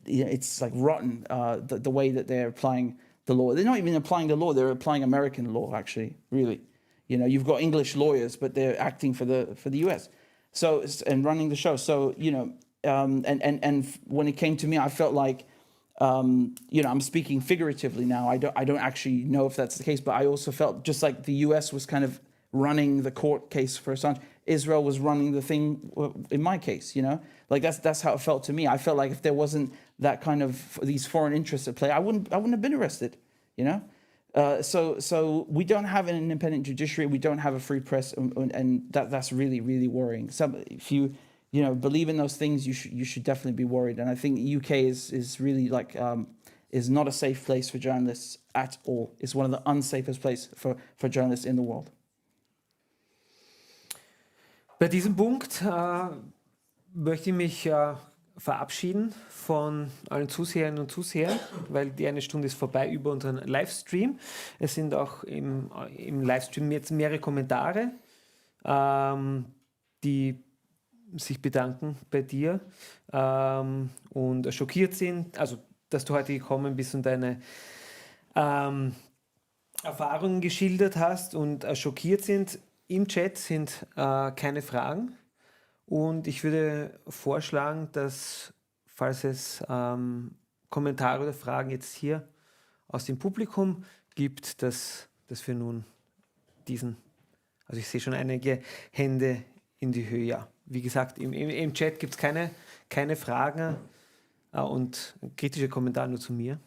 it's like rotten, the way that they're applying the law. They're not even applying the law. They're applying American law, actually, really. You've got English lawyers, but they're acting for the US. So, and running the show. So, and when it came to me, I felt like, I'm speaking figuratively now. I don't actually know if that's the case, but I also felt just like the US was kind of running the court case for Assange. Israel was running the thing in my case, like that's how it felt to me. I felt like if there wasn't that kind of these foreign interests at play, I wouldn't have been arrested, So we don't have an independent judiciary. We don't have a free press, and that's really, really worrying. If you believe in those things, you should definitely be worried. And I think the UK is really like is not a safe place for journalists at all. It's one of the unsafest places for journalists in the world. Bei diesem Punkt möchte ich mich verabschieden von allen Zuseherinnen und Zusehern, weil die eine Stunde ist vorbei über unseren Livestream. Es sind auch im Livestream jetzt mehrere Kommentare, die sich bedanken bei dir und schockiert sind, also dass du heute gekommen bist und deine Erfahrungen geschildert hast und schockiert sind. Im Chat sind keine Fragen und ich würde vorschlagen, dass, falls es Kommentare oder Fragen jetzt hier aus dem Publikum gibt, dass wir nun also ich sehe schon einige Hände in die Höhe. Ja, wie gesagt, im Chat gibt es keine Fragen und kritische Kommentare nur zu mir.